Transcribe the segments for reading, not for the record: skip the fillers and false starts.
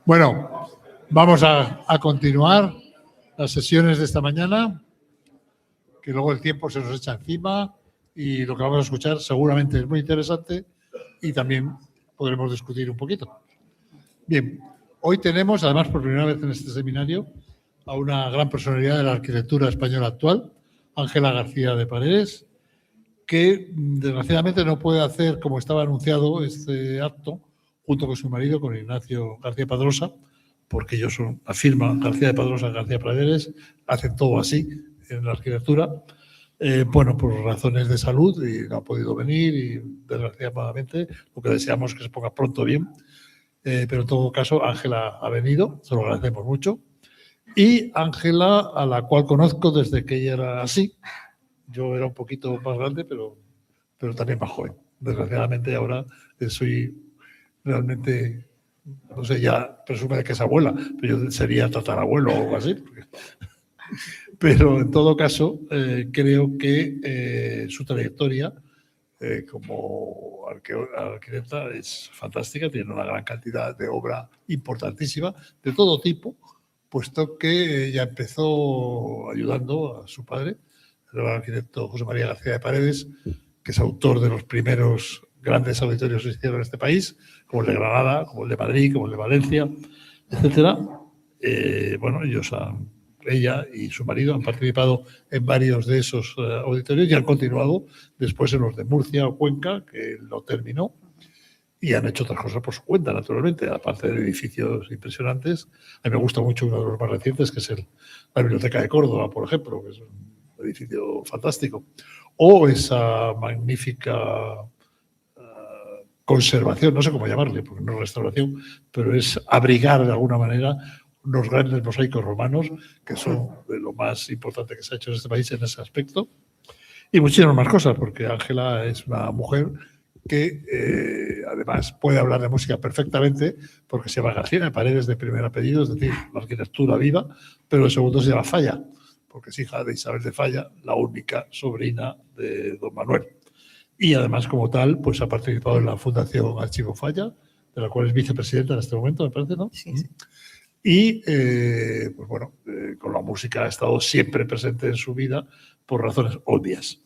Bueno, vamos a continuar las sesiones de esta mañana, que luego el tiempo se nos echa encima y lo que vamos a escuchar seguramente es muy interesante y también podremos discutir un poquito. Bien, hoy tenemos, además por primera vez en este seminario, a una gran personalidad de la arquitectura española actual, Ángela García de Paredes, que desgraciadamente no puede hacer, como estaba anunciado, este acto junto con su marido, con Ignacio García Padrosa, porque ellos son la firma García de Padrosa, García Paredes, hacen todo así en la arquitectura. Bueno, por razones de salud y no ha podido venir y desgraciadamente lo que deseamos es que se ponga pronto bien. Pero en todo caso, Ángela ha venido, se lo agradecemos mucho. Y Ángela, a la cual conozco desde que ella era así. Yo era un poquito más grande, pero también más joven. Desgraciadamente ahora soy realmente, no sé, ya presume que es abuela, pero yo sería tatarabuelo o algo así. Pero en todo caso, creo que su trayectoria como arquitecta es fantástica, tiene una gran cantidad de obra importantísima de todo tipo, puesto que ella empezó ayudando a su padre, el arquitecto José María García de Paredes, que es autor de los primeros grandes auditorios que se hicieron en este país, como el de Granada, como el de Madrid, como el de Valencia, etcétera. Bueno, ella y su marido han participado en varios de esos auditorios y han continuado después en los de Murcia o Cuenca, que lo terminó, y han hecho otras cosas por su cuenta, naturalmente, aparte de edificios impresionantes. A mí me gusta mucho uno de los más recientes, que es la Biblioteca de Córdoba, por ejemplo, que es un edificio fantástico, o esa magnífica conservación, no sé cómo llamarle, porque no es restauración, pero es abrigar de alguna manera unos grandes mosaicos romanos, que son de lo más importante que se ha hecho en este país en ese aspecto, y muchísimas más cosas, porque Ángela es una mujer que además puede hablar de música perfectamente, porque se llama García de Paredes de primer apellido, es decir, la arquitectura viva, pero de segundo se llama Falla, porque es hija de Isabel de Falla, la única sobrina de don Manuel. Y además, como tal, pues ha participado en la Fundación Archivo Falla, de la cual es vicepresidenta en este momento, me parece, ¿no? Sí, sí. Y, pues bueno, con la música ha estado siempre presente en su vida por razones obvias.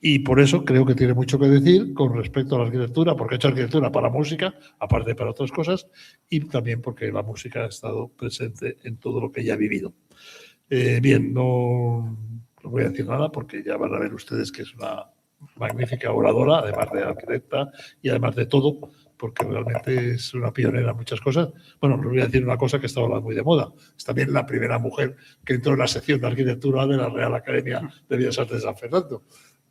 Y por eso creo que tiene mucho que decir con respecto a la arquitectura, porque ha hecho arquitectura para música, aparte de para otras cosas, y también porque la música ha estado presente en todo lo que ella ha vivido. Bien, no voy a decir nada porque ya van a ver ustedes que es una magnífica oradora, además de arquitecta y además de todo, porque realmente es una pionera en muchas cosas. Bueno, les voy a decir una cosa que está ahora muy de moda. Es también la primera mujer que entró en la sección de arquitectura de la Real Academia de Bellas Artes de San Fernando.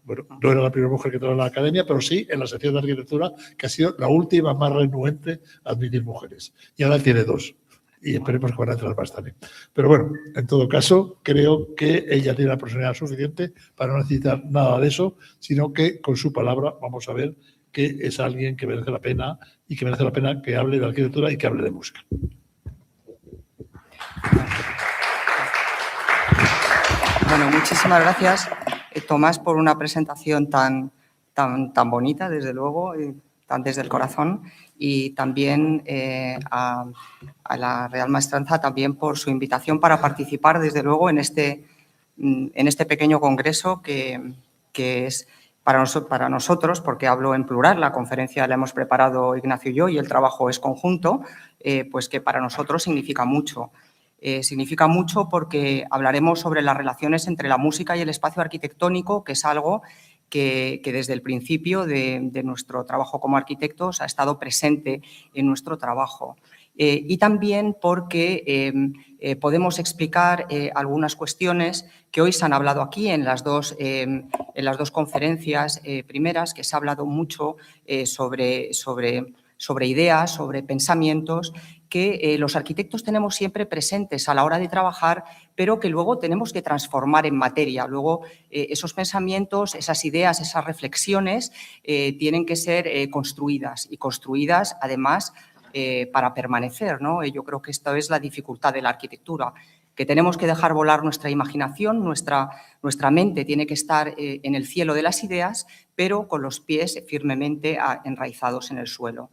Bueno, no era la primera mujer que entró en la academia, pero sí en la sección de arquitectura, que ha sido la última más renuente a admitir mujeres. Y ahora tiene 2. Y esperemos que van a entrar más también. Pero bueno, en todo caso, creo que ella tiene la personalidad suficiente para no necesitar nada de eso, sino que con su palabra vamos a ver que es alguien que merece la pena y que merece la pena que hable de arquitectura y que hable de música. Bueno, muchísimas gracias, Tomás, por una presentación tan bonita, desde luego, tan desde el corazón, y también a la Real Maestranza también por su invitación para participar, desde luego, en este pequeño congreso que es para nosotros, porque hablo en plural, la conferencia la hemos preparado Ignacio y yo y el trabajo es conjunto, pues que para nosotros significa mucho. Significa mucho porque hablaremos sobre las relaciones entre la música y el espacio arquitectónico, que es algo que desde el principio de nuestro trabajo como arquitectos ha estado presente en nuestro trabajo. Y también porque podemos explicar algunas cuestiones que hoy se han hablado aquí en las dos conferencias primeras, que se ha hablado mucho sobre ideas, sobre pensamientos que los arquitectos tenemos siempre presentes a la hora de trabajar, pero que luego tenemos que transformar en materia. Luego esos pensamientos, esas ideas, esas reflexiones tienen que ser construidas y construidas además para permanecer, ¿no? Yo creo que esta es la dificultad de la arquitectura, que tenemos que dejar volar nuestra imaginación, nuestra mente tiene que estar en el cielo de las ideas, pero con los pies firmemente enraizados en el suelo.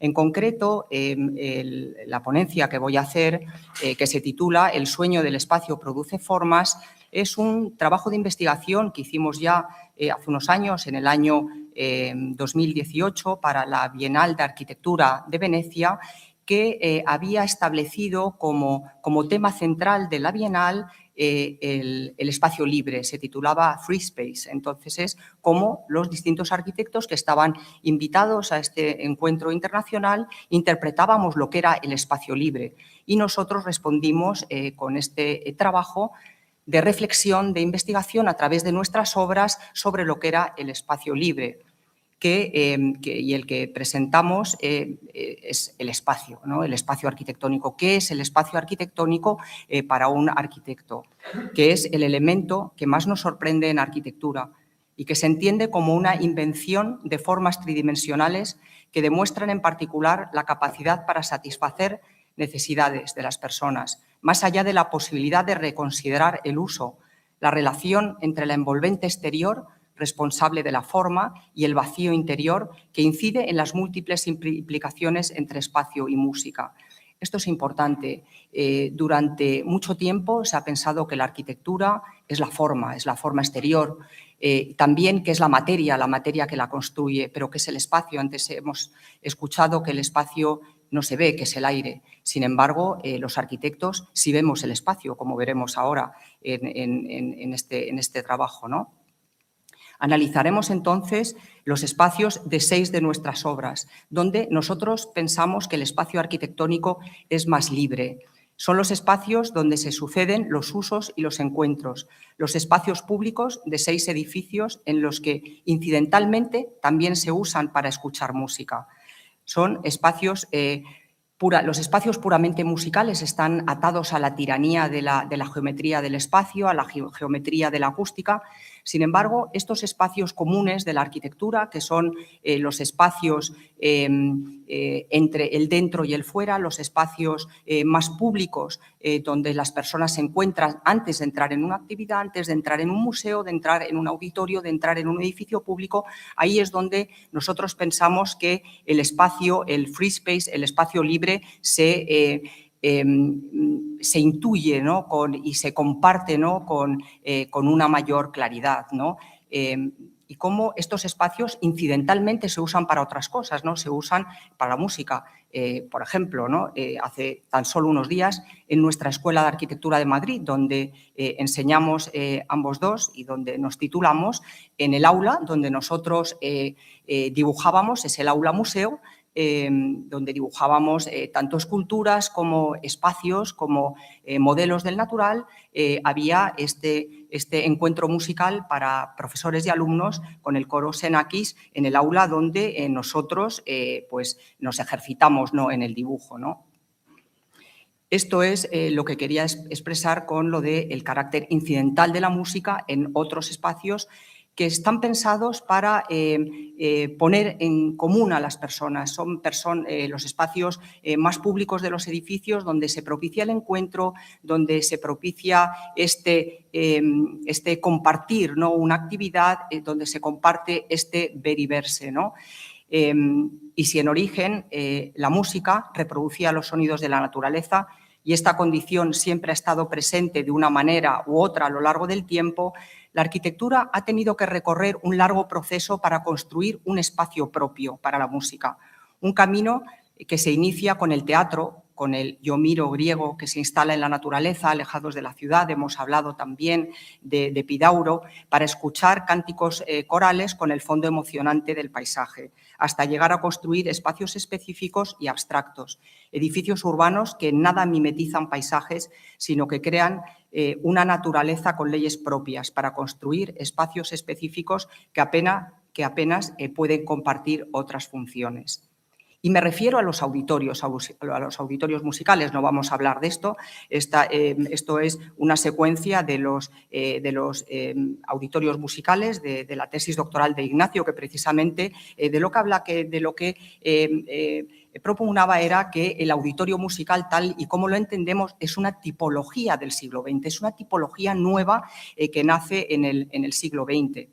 En concreto, la ponencia que voy a hacer, que se titula El sueño del espacio produce formas, es un trabajo de investigación que hicimos ya hace unos años, en el año 2018, para la Bienal de Arquitectura de Venecia, que había establecido como tema central de la Bienal el espacio libre, se titulaba Free Space. Entonces, es como los distintos arquitectos que estaban invitados a este encuentro internacional interpretábamos lo que era el espacio libre. Y nosotros respondimos con este trabajo de reflexión, de investigación a través de nuestras obras sobre lo que era el espacio libre. Y el que presentamos es el espacio, ¿no? El espacio arquitectónico. ¿Qué es el espacio arquitectónico para un arquitecto? Que es el elemento que más nos sorprende en arquitectura y que se entiende como una invención de formas tridimensionales que demuestran en particular la capacidad para satisfacer necesidades de las personas, más allá de la posibilidad de reconsiderar el uso, la relación entre la envolvente exterior responsable de la forma y el vacío interior que incide en las múltiples implicaciones entre espacio y música. Esto es importante. Durante mucho tiempo se ha pensado que la arquitectura es la forma exterior, también que es la materia que la construye, pero que es el espacio. Antes hemos escuchado que el espacio no se ve, que es el aire. Sin embargo, los arquitectos sí vemos el espacio, como veremos ahora en este trabajo, ¿no? Analizaremos entonces los espacios de 6 de nuestras obras, donde nosotros pensamos que el espacio arquitectónico es más libre. Son los espacios donde se suceden los usos y los encuentros, los espacios públicos de 6 edificios en los que incidentalmente también se usan para escuchar música. Son espacios los espacios puramente musicales están atados a la tiranía de la geometría del espacio, a la geometría de la acústica. Sin embargo, estos espacios comunes de la arquitectura, que son los espacios entre el dentro y el fuera, los espacios más públicos donde las personas se encuentran antes de entrar en una actividad, antes de entrar en un museo, de entrar en un auditorio, de entrar en un edificio público, ahí es donde nosotros pensamos que el espacio, el free space, el espacio libre se intuye, ¿no? Y se comparte, ¿no? con una mayor claridad, ¿no? Y cómo estos espacios incidentalmente se usan para otras cosas, ¿no? Se usan para la música. Por ejemplo, ¿no? Hace tan solo unos días en nuestra Escuela de Arquitectura de Madrid, donde enseñamos ambos dos y donde nos titulamos, en el aula donde nosotros dibujábamos, es el aula museo, donde dibujábamos tanto esculturas como espacios, como modelos del natural, había este encuentro musical para profesores y alumnos con el coro Xenakis en el aula donde nosotros pues nos ejercitamos, ¿no? en el dibujo, ¿no? Esto es lo que quería expresar con lo del carácter incidental de la música en otros espacios que están pensados para poner en común a las personas. Son los espacios más públicos de los edificios donde se propicia el encuentro, donde se propicia este compartir, ¿no? una actividad, donde se comparte este ver y verse, ¿no? Y si en origen la música reproducía los sonidos de la naturaleza y esta condición siempre ha estado presente de una manera u otra a lo largo del tiempo, la arquitectura ha tenido que recorrer un largo proceso para construir un espacio propio para la música. Un camino que se inicia con el teatro, con el yo miro griego que se instala en la naturaleza, alejados de la ciudad. Hemos hablado también de Epidauro, para escuchar cánticos corales con el fondo emocionante del paisaje, hasta llegar a construir espacios específicos y abstractos, edificios urbanos que nada mimetizan paisajes, sino que crean una naturaleza con leyes propias para construir espacios específicos que apenas pueden compartir otras funciones. Y me refiero a los auditorios musicales, no vamos a hablar de esto. Esto es una secuencia de los auditorios musicales de la tesis doctoral de Ignacio, que precisamente de lo que propugnaba era que el auditorio musical, tal y como lo entendemos, es una tipología del siglo XX, es una tipología nueva que nace en el siglo XX.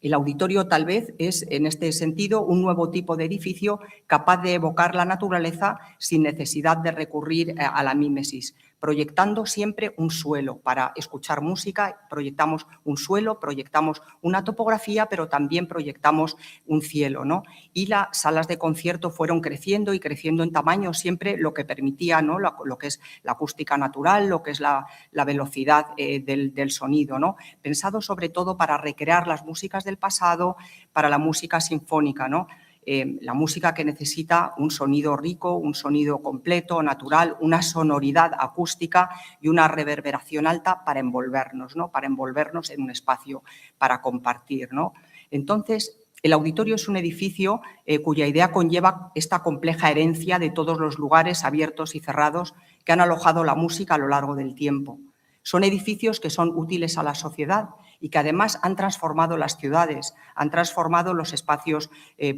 El auditorio tal vez es, en este sentido, un nuevo tipo de edificio capaz de evocar la naturaleza sin necesidad de recurrir a la mímesis, proyectando siempre un suelo. Para escuchar música proyectamos un suelo, proyectamos una topografía, pero también proyectamos un cielo, ¿no? Y las salas de concierto fueron creciendo y creciendo en tamaño, siempre lo que permitía, ¿no?, lo que es la acústica natural, lo que es la velocidad del sonido, ¿no? Pensado sobre todo para recrear las músicas del pasado, para la música sinfónica, ¿no? La música que necesita un sonido rico, un sonido completo, natural, una sonoridad acústica y una reverberación alta para envolvernos, ¿no? Para envolvernos en un espacio, para compartir, ¿no? Entonces, el auditorio es un edificio cuya idea conlleva esta compleja herencia de todos los lugares abiertos y cerrados que han alojado la música a lo largo del tiempo. Son edificios que son útiles a la sociedad y que además han transformado las ciudades, han transformado los espacios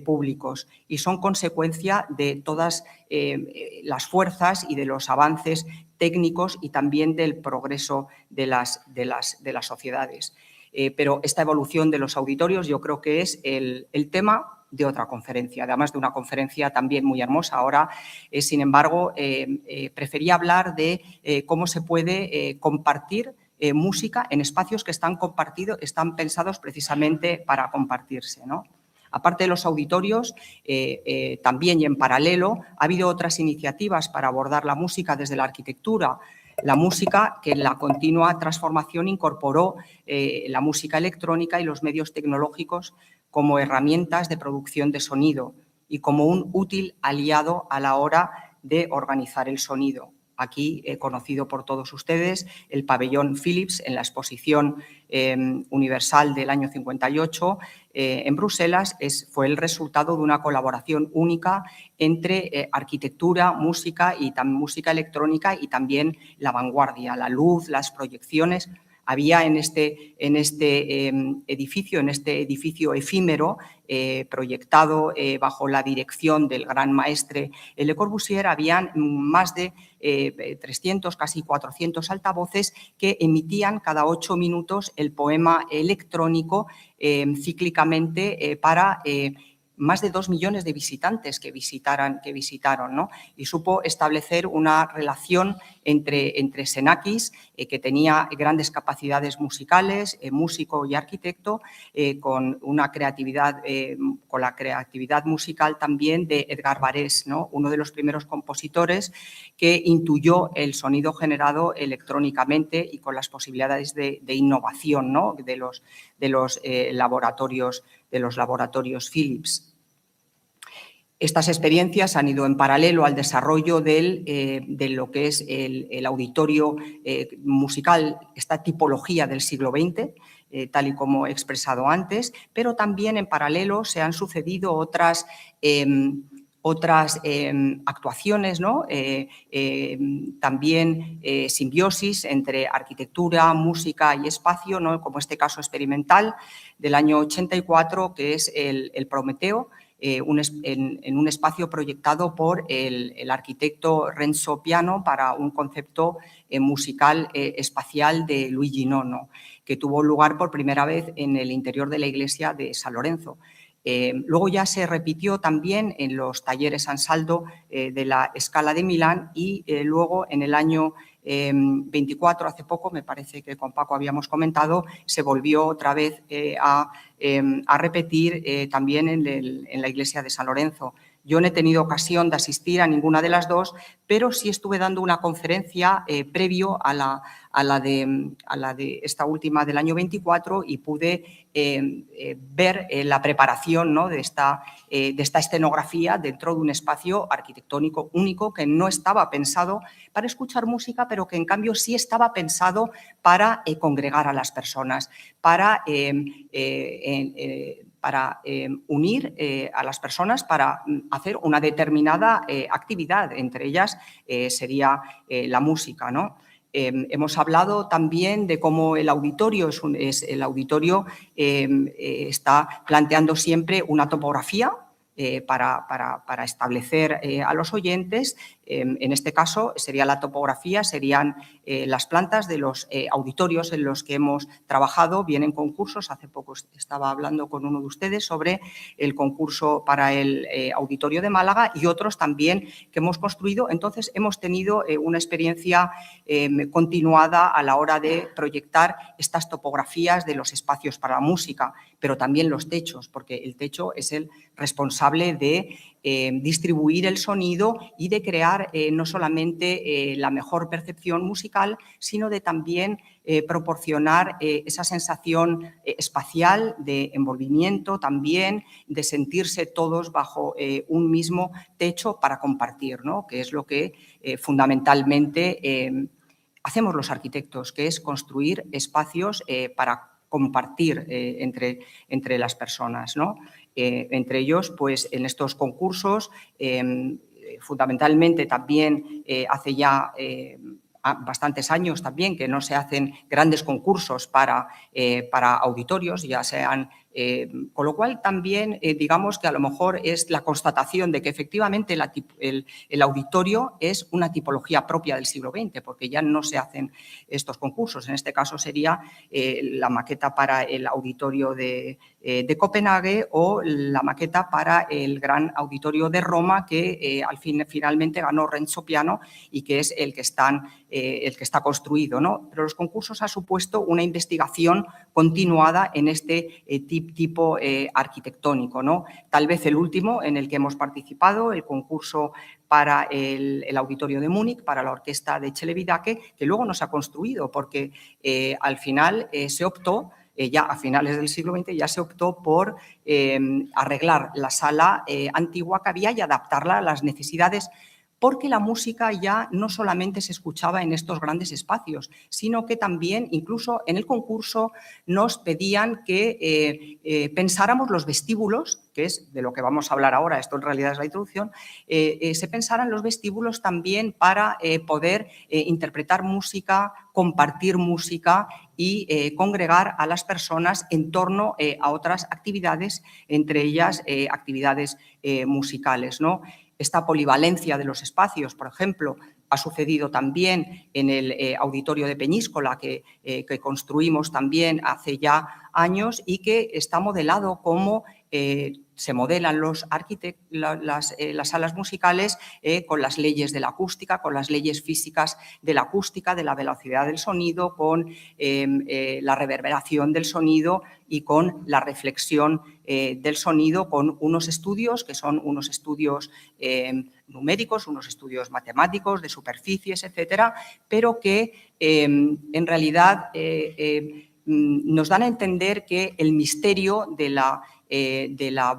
públicos y son consecuencia de todas las fuerzas y de los avances técnicos y también del progreso de las sociedades. Pero esta evolución de los auditorios yo creo que es el tema de otra conferencia, además de una conferencia también muy hermosa. Ahora, sin embargo, prefería hablar de cómo se puede compartir música en espacios que están pensados precisamente para compartirse, ¿no? Aparte de los auditorios, también y en paralelo, ha habido otras iniciativas para abordar la música desde la arquitectura. La música, que en la continua transformación incorporó la música electrónica y los medios tecnológicos como herramientas de producción de sonido y como un útil aliado a la hora de organizar el sonido. Aquí, conocido por todos ustedes, el pabellón Philips en la exposición universal del año 58 en Bruselas fue el resultado de una colaboración única entre arquitectura, música y también música electrónica y también la vanguardia, la luz, las proyecciones. Había en este edificio efímero, proyectado bajo la dirección del gran maestre Le Corbusier, habían más de 300, casi 400 altavoces que emitían cada 8 minutos el poema electrónico cíclicamente para más de 2 millones de visitantes que visitaron, ¿no? Y supo establecer una relación entre Xenakis, que tenía grandes capacidades musicales, músico y arquitecto, con la creatividad musical también de Edgar Varèse, ¿no?, uno de los primeros compositores que intuyó el sonido generado electrónicamente y con las posibilidades de innovación, ¿no?, de los laboratorios Philips. Estas experiencias han ido en paralelo al desarrollo de lo que es el auditorio musical, esta tipología del siglo XX, tal y como he expresado antes, pero también en paralelo se han sucedido otras actuaciones, ¿no? También simbiosis entre arquitectura, música y espacio, ¿no?, como este caso experimental del año 84, que es el Prometeo, en un espacio proyectado por el arquitecto Renzo Piano para un concepto musical espacial de Luigi Nono, que tuvo lugar por primera vez en el interior de la iglesia de San Lorenzo. Luego ya se repitió también en los talleres Ansaldo de la Scala de Milán y luego en el año 24, hace poco, me parece que con Paco habíamos comentado, se volvió otra vez a repetir también en la iglesia de San Lorenzo. Yo no he tenido ocasión de asistir a ninguna de las dos, pero sí estuve dando una conferencia previo a la de esta última del año 24 y pude ver la preparación, ¿no?, de esta escenografía dentro de un espacio arquitectónico único que no estaba pensado para escuchar música, pero que en cambio sí estaba pensado para congregar a las personas, para unir a las personas, para hacer una determinada actividad, entre ellas sería la música, ¿no? Hemos hablado también de cómo el auditorio está planteando siempre una topografía para establecer a los oyentes. En este caso sería la topografía, serían las plantas de los auditorios en los que hemos trabajado. Vienen concursos, hace poco estaba hablando con uno de ustedes sobre el concurso para el auditorio de Málaga y otros también que hemos construido. Entonces, hemos tenido una experiencia continuada a la hora de proyectar estas topografías de los espacios para la música, pero también los techos, porque el techo es el responsable de distribuir el sonido y de crear no solamente la mejor percepción musical, sino de también proporcionar esa sensación espacial de envolvimiento también, de sentirse todos bajo un mismo techo para compartir, ¿no? Que es lo que fundamentalmente hacemos los arquitectos, que es construir espacios para compartir entre las personas, ¿no? Entre ellos, pues en estos concursos, fundamentalmente también hace ya bastantes años también que no se hacen grandes concursos para auditorios, ya sean, con lo cual también digamos que a lo mejor es la constatación de que efectivamente el auditorio es una tipología propia del siglo XX, porque ya no se hacen estos concursos. En este caso sería la maqueta para el auditorio de Copenhague o la maqueta para el gran auditorio de Roma que finalmente ganó Renzo Piano y que es el que está construido, ¿no? Pero los concursos han supuesto una investigación continuada en este tipo arquitectónico, ¿no? Tal vez el último en el que hemos participado, el concurso para el auditorio de Múnich, para la orquesta de Celibidache, que luego no se ha construido porque al final se optó, ya a finales del siglo XX, ya se optó por arreglar la sala antigua que había y adaptarla a las necesidades, porque la música ya no solamente se escuchaba en estos grandes espacios, sino que también, incluso en el concurso, nos pedían que pensáramos los vestíbulos, que es de lo que vamos a hablar ahora, esto en realidad es la introducción, se pensaran los vestíbulos también para poder interpretar música, compartir música y congregar a las personas en torno a otras actividades, entre ellas actividades musicales, ¿no? Esta polivalencia de los espacios, por ejemplo, ha sucedido también en el auditorio de Peñíscola, que construimos también hace ya años y que está modelado como se modelan las salas musicales con las leyes de la acústica, con las leyes físicas de la acústica, de la velocidad del sonido, con la reverberación del sonido y con la reflexión del sonido, con unos estudios que son unos estudios numéricos, unos estudios matemáticos, de superficies, etcétera, pero que en realidad nos dan a entender que el misterio de la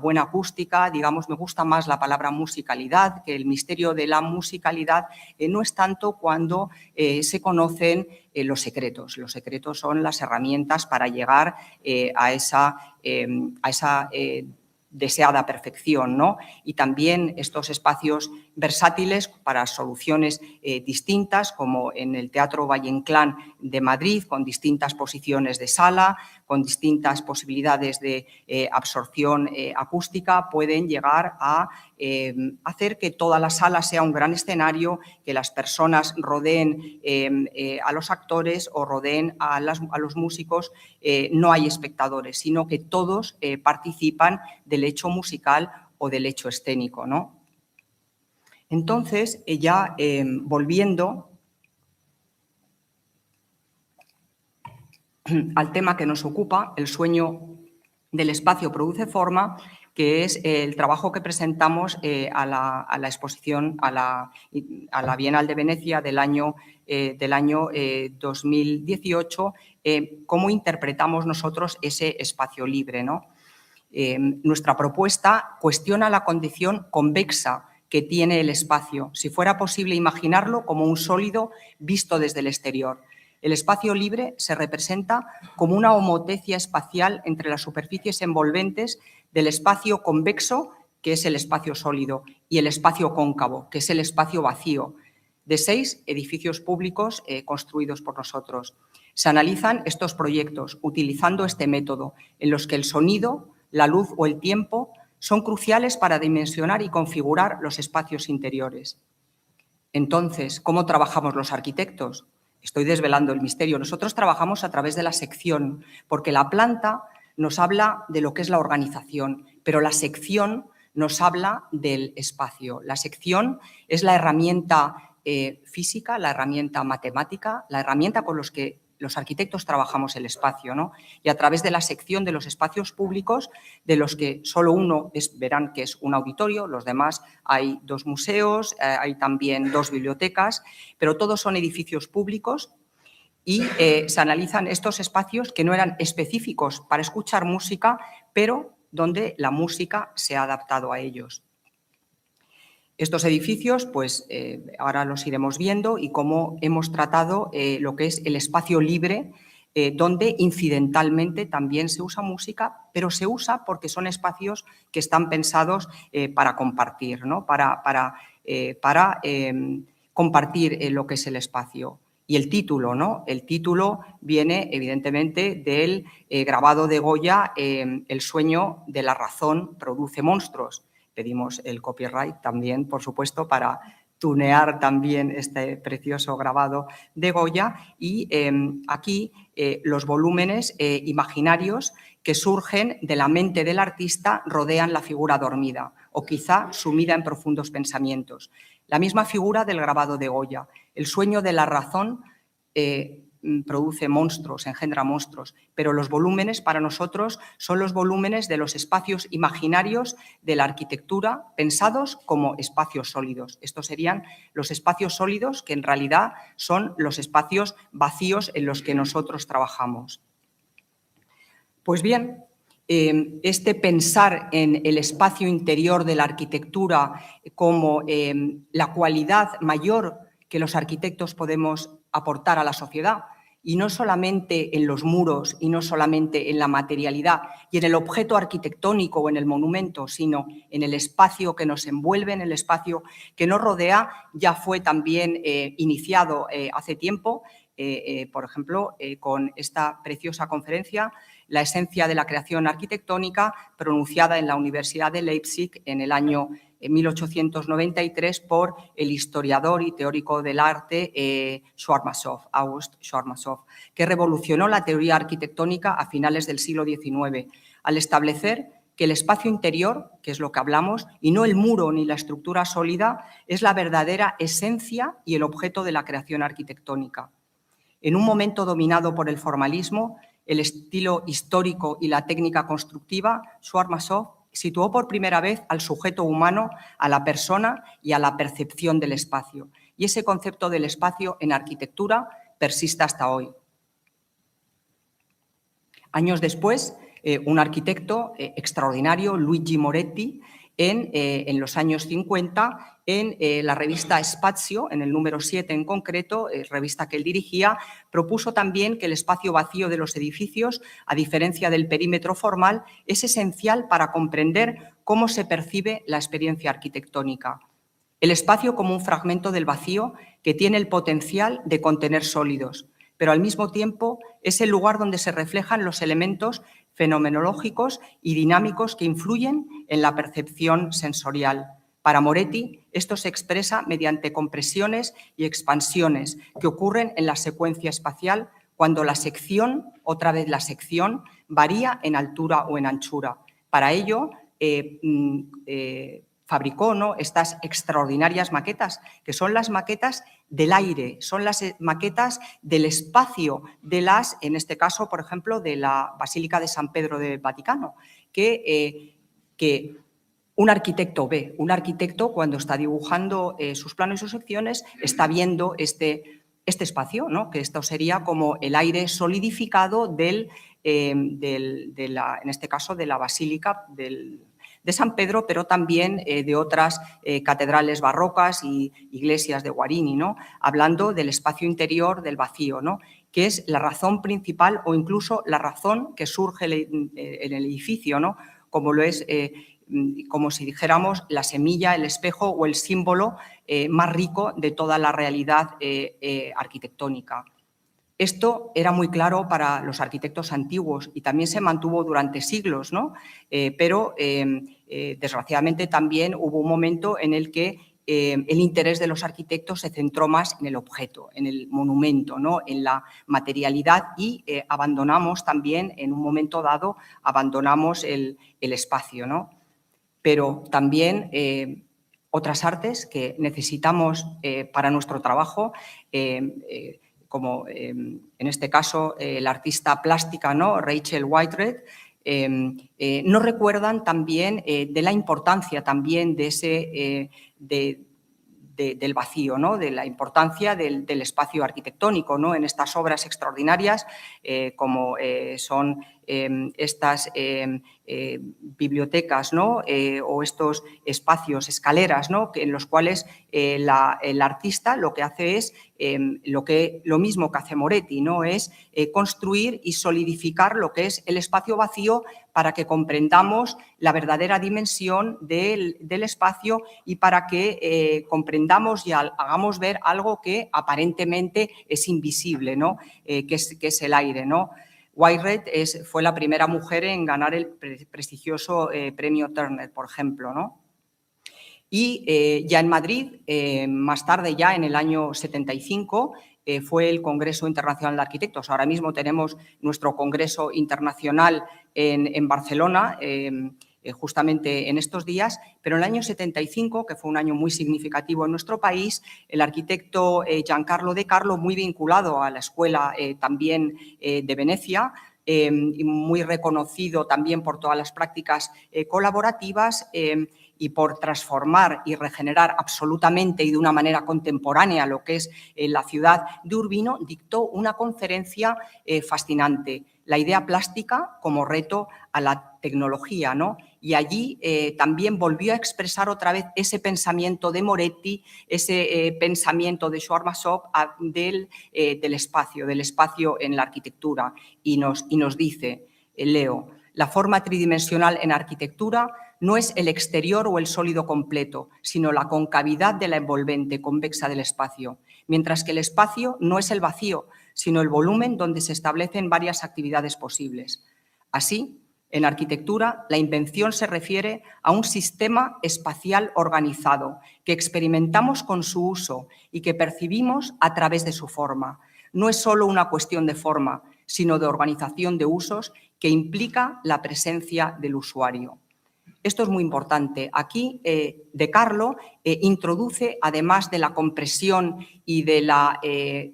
buena acústica, digamos, me gusta más la palabra musicalidad, que el misterio de la musicalidad no es tanto cuando se conocen los secretos. Los secretos son las herramientas para llegar a esa deseada perfección, ¿no? Y también estos espacios versátiles para soluciones distintas, como en el Teatro Valle Inclán de Madrid, con distintas posiciones de sala, con distintas posibilidades de absorción acústica, pueden llegar a hacer que toda la sala sea un gran escenario, que las personas rodeen a los actores o rodeen a los músicos. No hay espectadores, sino que todos participan del hecho musical o del hecho escénico, ¿no? Entonces, ya volviendo al tema que nos ocupa, el sueño del espacio produce forma, que es el trabajo que presentamos a la exposición, a la Bienal de Venecia del año 2018, cómo interpretamos nosotros ese espacio libre, ¿no? Nuestra propuesta cuestiona la condición convexa que tiene el espacio, si fuera posible imaginarlo como un sólido visto desde el exterior. El espacio libre se representa como una homotecia espacial entre las superficies envolventes del espacio convexo, que es el espacio sólido, y el espacio cóncavo, que es el espacio vacío, de 6 edificios públicos construidos por nosotros. Se analizan estos proyectos utilizando este método, en los que el sonido, la luz o el tiempo son cruciales para dimensionar y configurar los espacios interiores. Entonces, ¿cómo trabajamos los arquitectos? Estoy desvelando el misterio. Nosotros trabajamos a través de la sección, porque la planta nos habla de lo que es la organización, pero la sección nos habla del espacio. La sección es la herramienta física, la herramienta matemática, la herramienta con los que los arquitectos trabajamos el espacio, ¿no? Y a través de la sección de los espacios públicos, de los que solo uno verán que es un auditorio, los demás hay 2 museos, hay también 2 bibliotecas, pero todos son edificios públicos y se analizan estos espacios que no eran específicos para escuchar música, pero donde la música se ha adaptado a ellos. Estos edificios, pues ahora los iremos viendo y cómo hemos tratado lo que es el espacio libre, donde incidentalmente también se usa música, pero se usa porque son espacios que están pensados para compartir, ¿no? Para compartir lo que es el espacio. Y el título, ¿no? El título viene, evidentemente, del grabado de Goya, El sueño de la razón produce monstruos. Pedimos el copyright también, por supuesto, para tunear también este precioso grabado de Goya y aquí los volúmenes imaginarios que surgen de la mente del artista rodean la figura dormida o quizá sumida en profundos pensamientos. La misma figura del grabado de Goya. El sueño de la razón produce monstruos, engendra monstruos, pero los volúmenes para nosotros son los volúmenes de los espacios imaginarios de la arquitectura pensados como espacios sólidos. Estos serían los espacios sólidos que en realidad son los espacios vacíos en los que nosotros trabajamos. Pues bien, este pensar en el espacio interior de la arquitectura como la cualidad mayor que los arquitectos podemos aportar a la sociedad, y no solamente en los muros y no solamente en la materialidad y en el objeto arquitectónico o en el monumento, sino en el espacio que nos envuelve, en el espacio que nos rodea, ya fue también iniciado hace tiempo, por ejemplo, con esta preciosa conferencia, La esencia de la creación arquitectónica, pronunciada en la Universidad de Leipzig en el año 1893 por el historiador y teórico del arte August Schwarmasow, que revolucionó la teoría arquitectónica a finales del siglo XIX, al establecer que el espacio interior, que es lo que hablamos, y no el muro ni la estructura sólida, es la verdadera esencia y el objeto de la creación arquitectónica. En un momento dominado por el formalismo, el estilo histórico y la técnica constructiva, Schwarmasow situó por primera vez al sujeto humano, a la persona y a la percepción del espacio. Y ese concepto del espacio en arquitectura persiste hasta hoy. Años después, un arquitecto extraordinario, Luigi Moretti, en los años 50, en la revista Spazio, en el número 7 en concreto, revista que él dirigía, propuso también que el espacio vacío de los edificios, a diferencia del perímetro formal, es esencial para comprender cómo se percibe la experiencia arquitectónica. El espacio como un fragmento del vacío que tiene el potencial de contener sólidos, pero al mismo tiempo es el lugar donde se reflejan los elementos fenomenológicos y dinámicos que influyen en la percepción sensorial. Para Moretti, esto se expresa mediante compresiones y expansiones que ocurren en la secuencia espacial cuando la sección, otra vez la sección, varía en altura o en anchura. Para ello, fabricó, ¿no?, estas extraordinarias maquetas, que son las maquetas del aire, son las maquetas del espacio de las, en este caso, por ejemplo, de la Basílica de San Pedro del Vaticano, que un arquitecto ve. Un arquitecto, cuando está dibujando sus planos y sus secciones, está viendo este espacio, ¿no?, que esto sería como el aire solidificado en este caso, de la Basílica de San Pedro, pero también de otras catedrales barrocas y iglesias de Guarini, ¿no?, hablando del espacio interior, del vacío, ¿no?, que es la razón principal o incluso la razón que surge en el edificio, ¿no?, como lo es, como si dijéramos, la semilla, el espejo o el símbolo más rico de toda la realidad arquitectónica. Esto era muy claro para los arquitectos antiguos y también se mantuvo durante siglos, ¿no? Pero desgraciadamente también hubo un momento en el que el interés de los arquitectos se centró más en el objeto, en el monumento, ¿no? En la materialidad y abandonamos también, en un momento dado, abandonamos el espacio, ¿no? Pero también otras artes que necesitamos para nuestro trabajo, como en este caso la artista plástica, ¿no? Rachel Whitehead, nos recuerdan también de la importancia también de ese, del vacío, ¿no? De la importancia del espacio arquitectónico, ¿no? En estas obras extraordinarias como son estas bibliotecas, ¿no? O estos espacios, escaleras, ¿no? En los cuales el artista lo que hace es lo mismo que hace Moretti, ¿no? Es construir y solidificar lo que es el espacio vacío para que comprendamos la verdadera dimensión del espacio y para que comprendamos y hagamos ver algo que aparentemente es invisible, ¿no? Que es el aire, ¿no? Whitehead fue la primera mujer en ganar el prestigioso premio Turner, por ejemplo, ¿no? Y ya en Madrid, más tarde, ya en el año 75, fue el Congreso Internacional de Arquitectos. Ahora mismo tenemos nuestro Congreso Internacional en Barcelona, justamente en estos días, pero en el año 75, que fue un año muy significativo en nuestro país, el arquitecto Giancarlo De Carlo, muy vinculado a la escuela también de Venecia, y muy reconocido también por todas las prácticas colaborativas, y por transformar y regenerar absolutamente y de una manera contemporánea lo que es la ciudad de Urbino, dictó una conferencia fascinante, la idea plástica como reto a la tecnología, ¿no? Y allí también volvió a expresar otra vez ese pensamiento de Moretti, ese pensamiento de Schwarzkopf del espacio en la arquitectura, y nos dice, leo, la forma tridimensional en arquitectura no es el exterior o el sólido completo, sino la concavidad de la envolvente convexa del espacio, mientras que el espacio no es el vacío, sino el volumen donde se establecen varias actividades posibles. Así, en arquitectura, la invención se refiere a un sistema espacial organizado que experimentamos con su uso y que percibimos a través de su forma. No es solo una cuestión de forma, sino de organización de usos que implica la presencia del usuario. Esto es muy importante. Aquí De Carlo introduce, además de la compresión y de la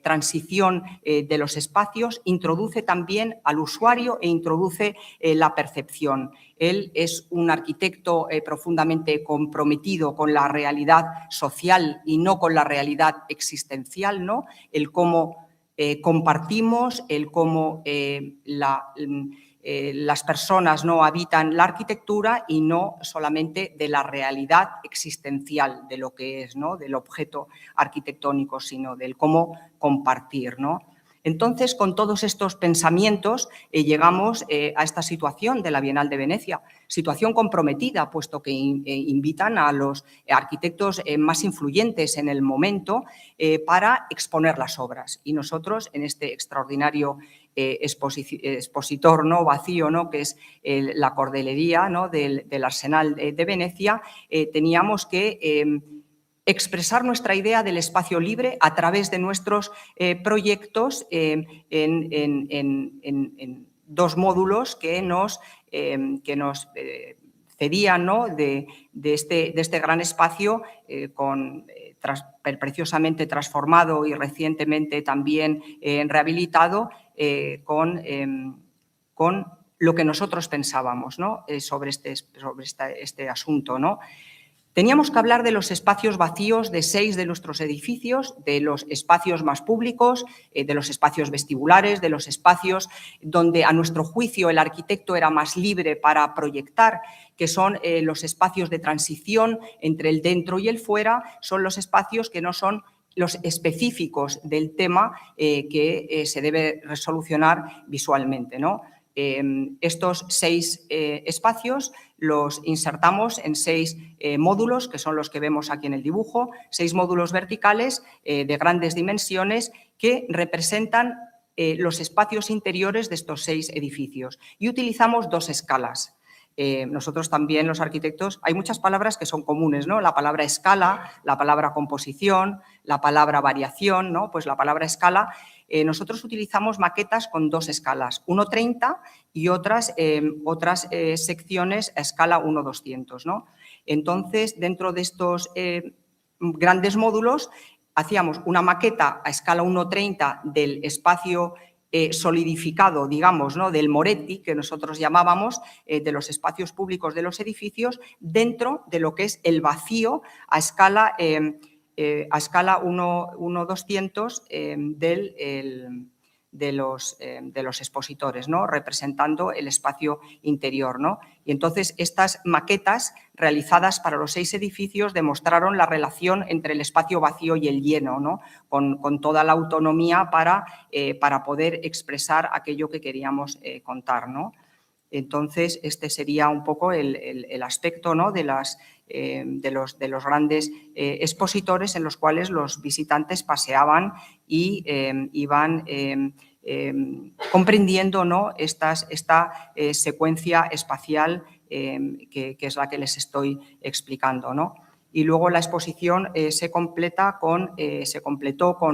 transición de los espacios, introduce también al usuario e introduce la percepción. Él es un arquitecto profundamente comprometido con la realidad social y no con la realidad existencial, ¿no? El cómo compartimos, el cómo las personas no habitan la arquitectura y no solamente de la realidad existencial de lo que es, ¿no? Del objeto arquitectónico, sino del cómo compartir, ¿no? Entonces, con todos estos pensamientos llegamos a esta situación de la Bienal de Venecia, situación comprometida, puesto que invitan a los arquitectos más influyentes en el momento para exponer las obras. Y nosotros, en este extraordinario expositor, ¿no? Vacío, ¿no? Que es la cordelería, ¿no? del Arsenal de Venecia, teníamos que expresar nuestra idea del espacio libre a través de nuestros proyectos en dos módulos que nos cedían, ¿no? de este gran espacio preciosamente transformado y recientemente también rehabilitado con lo que nosotros pensábamos, ¿no? sobre este asunto, ¿no? Teníamos que hablar de los espacios vacíos de 6 de nuestros edificios, de los espacios más públicos, de los espacios vestibulares, de los espacios donde, a nuestro juicio, el arquitecto era más libre para proyectar, que son los espacios de transición entre el dentro y el fuera, son los espacios que no son los específicos del tema que se debe resolucionar visualmente, ¿no? Estos 6 espacios los insertamos en 6 módulos, que son los que vemos aquí en el dibujo, 6 módulos verticales de grandes dimensiones que representan los espacios interiores de estos 6 edificios. Y utilizamos 2 escalas. Nosotros también, los arquitectos, hay muchas palabras que son comunes, ¿no? La palabra escala, la palabra composición, la palabra variación, ¿no? Pues la palabra escala, nosotros utilizamos maquetas con 2 escalas, 1:30 y otras secciones a escala 1:200, ¿no? Entonces, dentro de estos grandes módulos, hacíamos una maqueta a escala 1:30 del espacio solidificado, digamos, ¿no? Del Moretti, que nosotros llamábamos, de los espacios públicos de los edificios, dentro de lo que es el vacío a escala 1:200 de los expositores, ¿no? Representando el espacio interior, ¿no? Y entonces estas maquetas realizadas para los 6 edificios demostraron la relación entre el espacio vacío y el lleno, ¿no? Con toda la autonomía para poder expresar aquello que queríamos contar, ¿no? Entonces, este sería un poco el aspecto, ¿no? de los grandes expositores en los cuales los visitantes paseaban y iban comprendiendo, ¿no? esta secuencia espacial que es la que les estoy explicando, ¿no? Y luego la exposición se completó con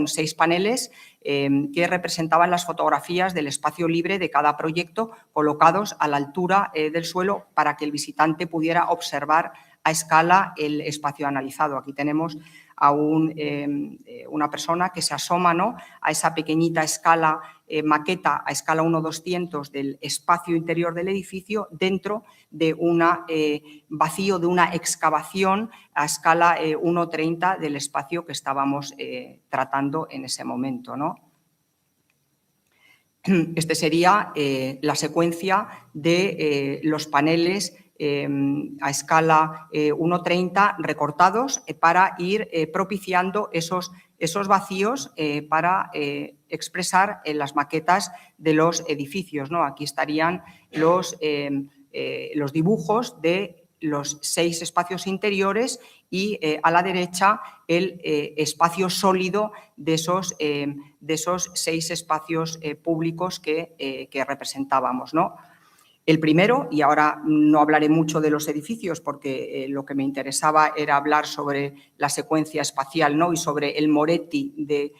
6 paneles que representaban las fotografías del espacio libre de cada proyecto colocados a la altura del suelo para que el visitante pudiera observar a escala el espacio analizado. Aquí tenemos a una persona que se asoma, ¿no? A esa pequeñita escala, maqueta a escala 1:200 del espacio interior del edificio dentro de un vacío, de una excavación a escala 1:30 del espacio que estábamos tratando en ese momento, ¿no? Este sería la secuencia de los paneles a escala 1:30 recortados para ir propiciando esos vacíos para expresar en las maquetas de los edificios, ¿no? Aquí estarían los dibujos de los 6 espacios interiores y a la derecha el espacio sólido de esos 6 espacios públicos que representábamos, ¿no? El primero, y ahora no hablaré mucho de los edificios porque lo que me interesaba era hablar sobre la secuencia espacial, ¿no? Y sobre el Moretti de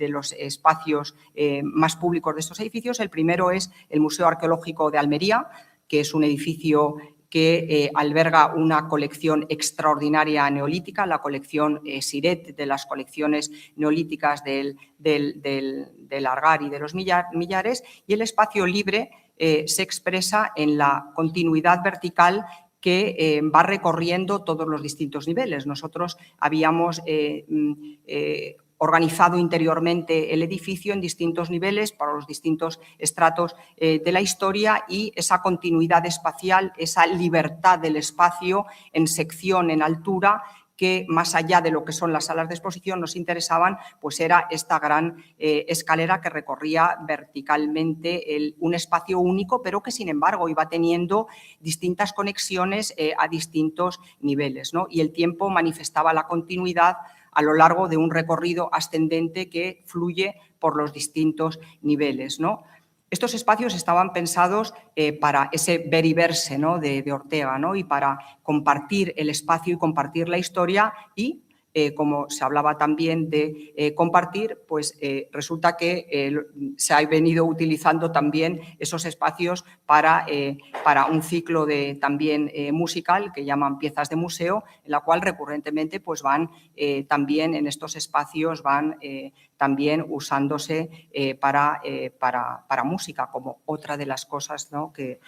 los espacios más públicos de estos edificios. El primero es el Museo Arqueológico de Almería, que es un edificio que alberga una colección extraordinaria neolítica, la colección Siret de las colecciones neolíticas del Argar y de los Millares, y el espacio libre se expresa en la continuidad vertical que va recorriendo todos los distintos niveles. Nosotros habíamos organizado interiormente el edificio en distintos niveles para los distintos estratos de la historia, y esa continuidad espacial, esa libertad del espacio en sección, en altura, que más allá de lo que son las salas de exposición nos interesaban, pues era esta gran escalera que recorría verticalmente un espacio único, pero que sin embargo iba teniendo distintas conexiones a distintos niveles, ¿no? Y el tiempo manifestaba la continuidad a lo largo de un recorrido ascendente que fluye por los distintos niveles, ¿no? Estos espacios estaban pensados para ese ver y verse, ¿no? de Ortega, ¿no? Y para compartir el espacio y compartir la historia y, como se hablaba también de compartir, pues resulta que se ha venido utilizando también esos espacios para un ciclo también musical que llaman piezas de museo, en la cual recurrentemente pues van también en estos espacios van también usándose para música, como otra de las cosas, ¿no? que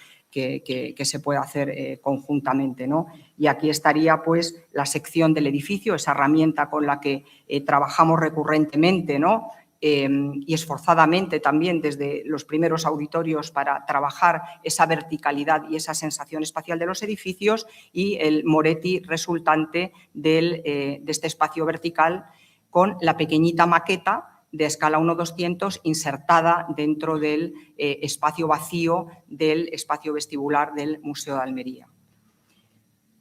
se puede hacer conjuntamente, ¿no? Y aquí estaría pues la sección del edificio, esa herramienta con la que trabajamos recurrentemente, ¿no? Y esforzadamente también desde los primeros auditorios para trabajar esa verticalidad y esa sensación espacial de los edificios, y el Moretti resultante de este espacio vertical con la pequeñita maqueta de escala 1:200 insertada dentro del espacio vacío del espacio vestibular del Museo de Almería.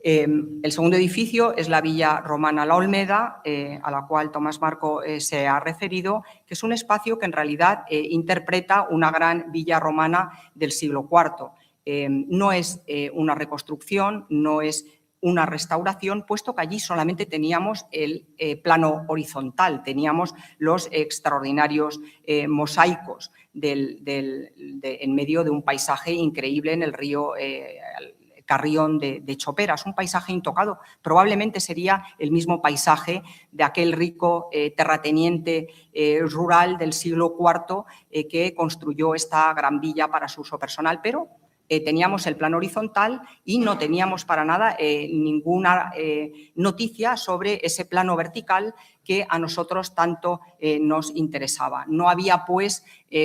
El segundo edificio es la Villa Romana La Olmeda, a la cual Tomás Marco se ha referido, que es un espacio que en realidad interpreta una gran villa romana del siglo IV. no es una reconstrucción, no es una restauración, puesto que allí solamente teníamos el plano horizontal, teníamos los extraordinarios mosaicos en medio de un paisaje increíble en el río Carrión de Choperas, un paisaje intocado. Probablemente sería el mismo paisaje de aquel rico terrateniente rural del siglo IV que construyó esta gran villa para su uso personal, pero teníamos el plano horizontal y no teníamos para nada ninguna noticia sobre ese plano vertical que a nosotros tanto nos interesaba. No había, pues,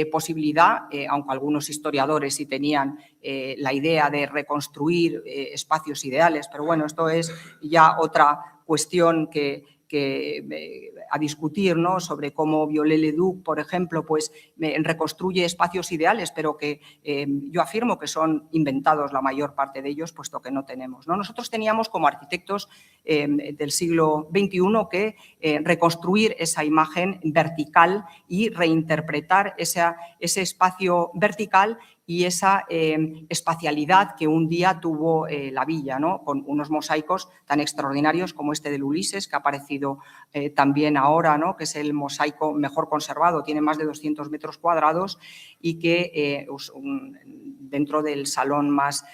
posibilidad, aunque algunos historiadores sí tenían la idea de reconstruir espacios ideales, pero bueno, esto es ya otra cuestión a discutir, ¿no? Sobre cómo Viollet-le-Duc, por ejemplo, pues reconstruye espacios ideales, pero que yo afirmo que son inventados la mayor parte de ellos, puesto que no tenemos, ¿no? Nosotros teníamos como arquitectos del siglo XXI que reconstruir esa imagen vertical y reinterpretar ese espacio vertical y esa espacialidad que un día tuvo la villa, ¿no? Con unos mosaicos tan extraordinarios como este del Ulises, que ha aparecido también ahora, ¿no? Que es el mosaico mejor conservado, tiene más de 200 metros cuadrados y que dentro del salón más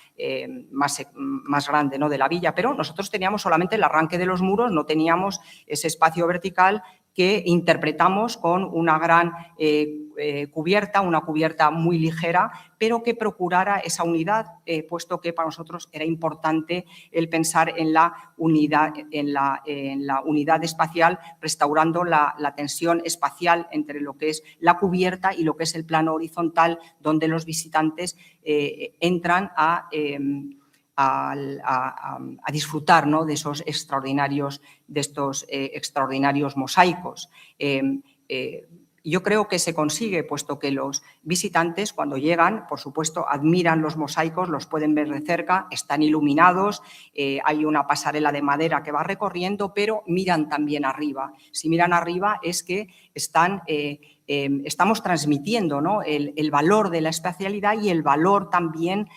grande, ¿no? De la villa. Pero nosotros teníamos solamente el arranque de los muros, no teníamos ese espacio vertical que interpretamos con una gran cubierta, una cubierta muy ligera, pero que procurara esa unidad, puesto que para nosotros era importante el pensar en la unidad, en la unidad espacial, restaurando la tensión espacial entre lo que es la cubierta y lo que es el plano horizontal, donde los visitantes entran a disfrutar, ¿no? de estos extraordinarios mosaicos. Yo creo que se consigue, puesto que los visitantes, cuando llegan, por supuesto, admiran los mosaicos, los pueden ver de cerca, están iluminados, hay una pasarela de madera que va recorriendo, pero miran también arriba. Si miran arriba es que estamos transmitiendo, ¿no? el valor de la espacialidad y el valor también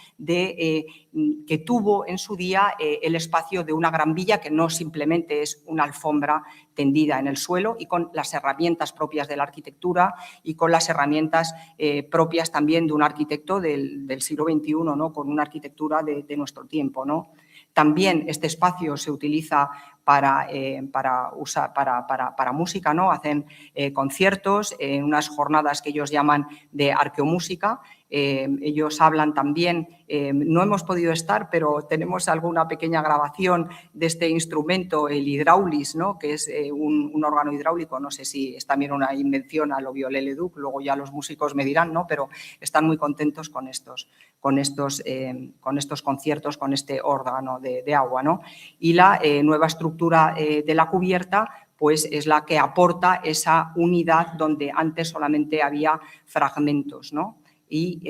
que tuvo en su día el espacio de una gran villa, que no simplemente es una alfombra tendida en el suelo, y con las herramientas propias de la arquitectura y con las herramientas propias también de un arquitecto del siglo XXI, ¿no? Con una arquitectura de nuestro tiempo, ¿no? También este espacio se utiliza para música, ¿no? Hacen conciertos, unas jornadas que ellos llaman de arqueomúsica. Ellos hablan también, no hemos podido estar, pero tenemos alguna pequeña grabación de este instrumento, el hidraulis, ¿no? Que es un órgano hidráulico, no sé si es también una invención a lo Viollet-le-Duc, luego ya los músicos me dirán, ¿no? Pero están muy contentos con estos conciertos, con este órgano de agua, ¿no? Y la nueva estructura de la cubierta pues es la que aporta esa unidad donde antes solamente había fragmentos, ¿no? Y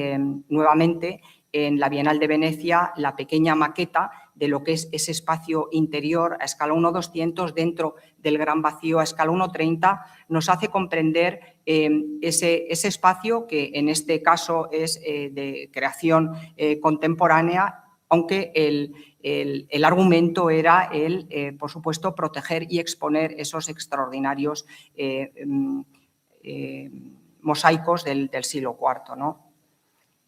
nuevamente en la Bienal de Venecia la pequeña maqueta de lo que es ese espacio interior a escala 1:200 dentro del gran vacío a escala 1:30 nos hace comprender ese espacio que en este caso es de creación contemporánea, aunque el argumento era por supuesto, proteger y exponer esos extraordinarios mosaicos del siglo IV, ¿no?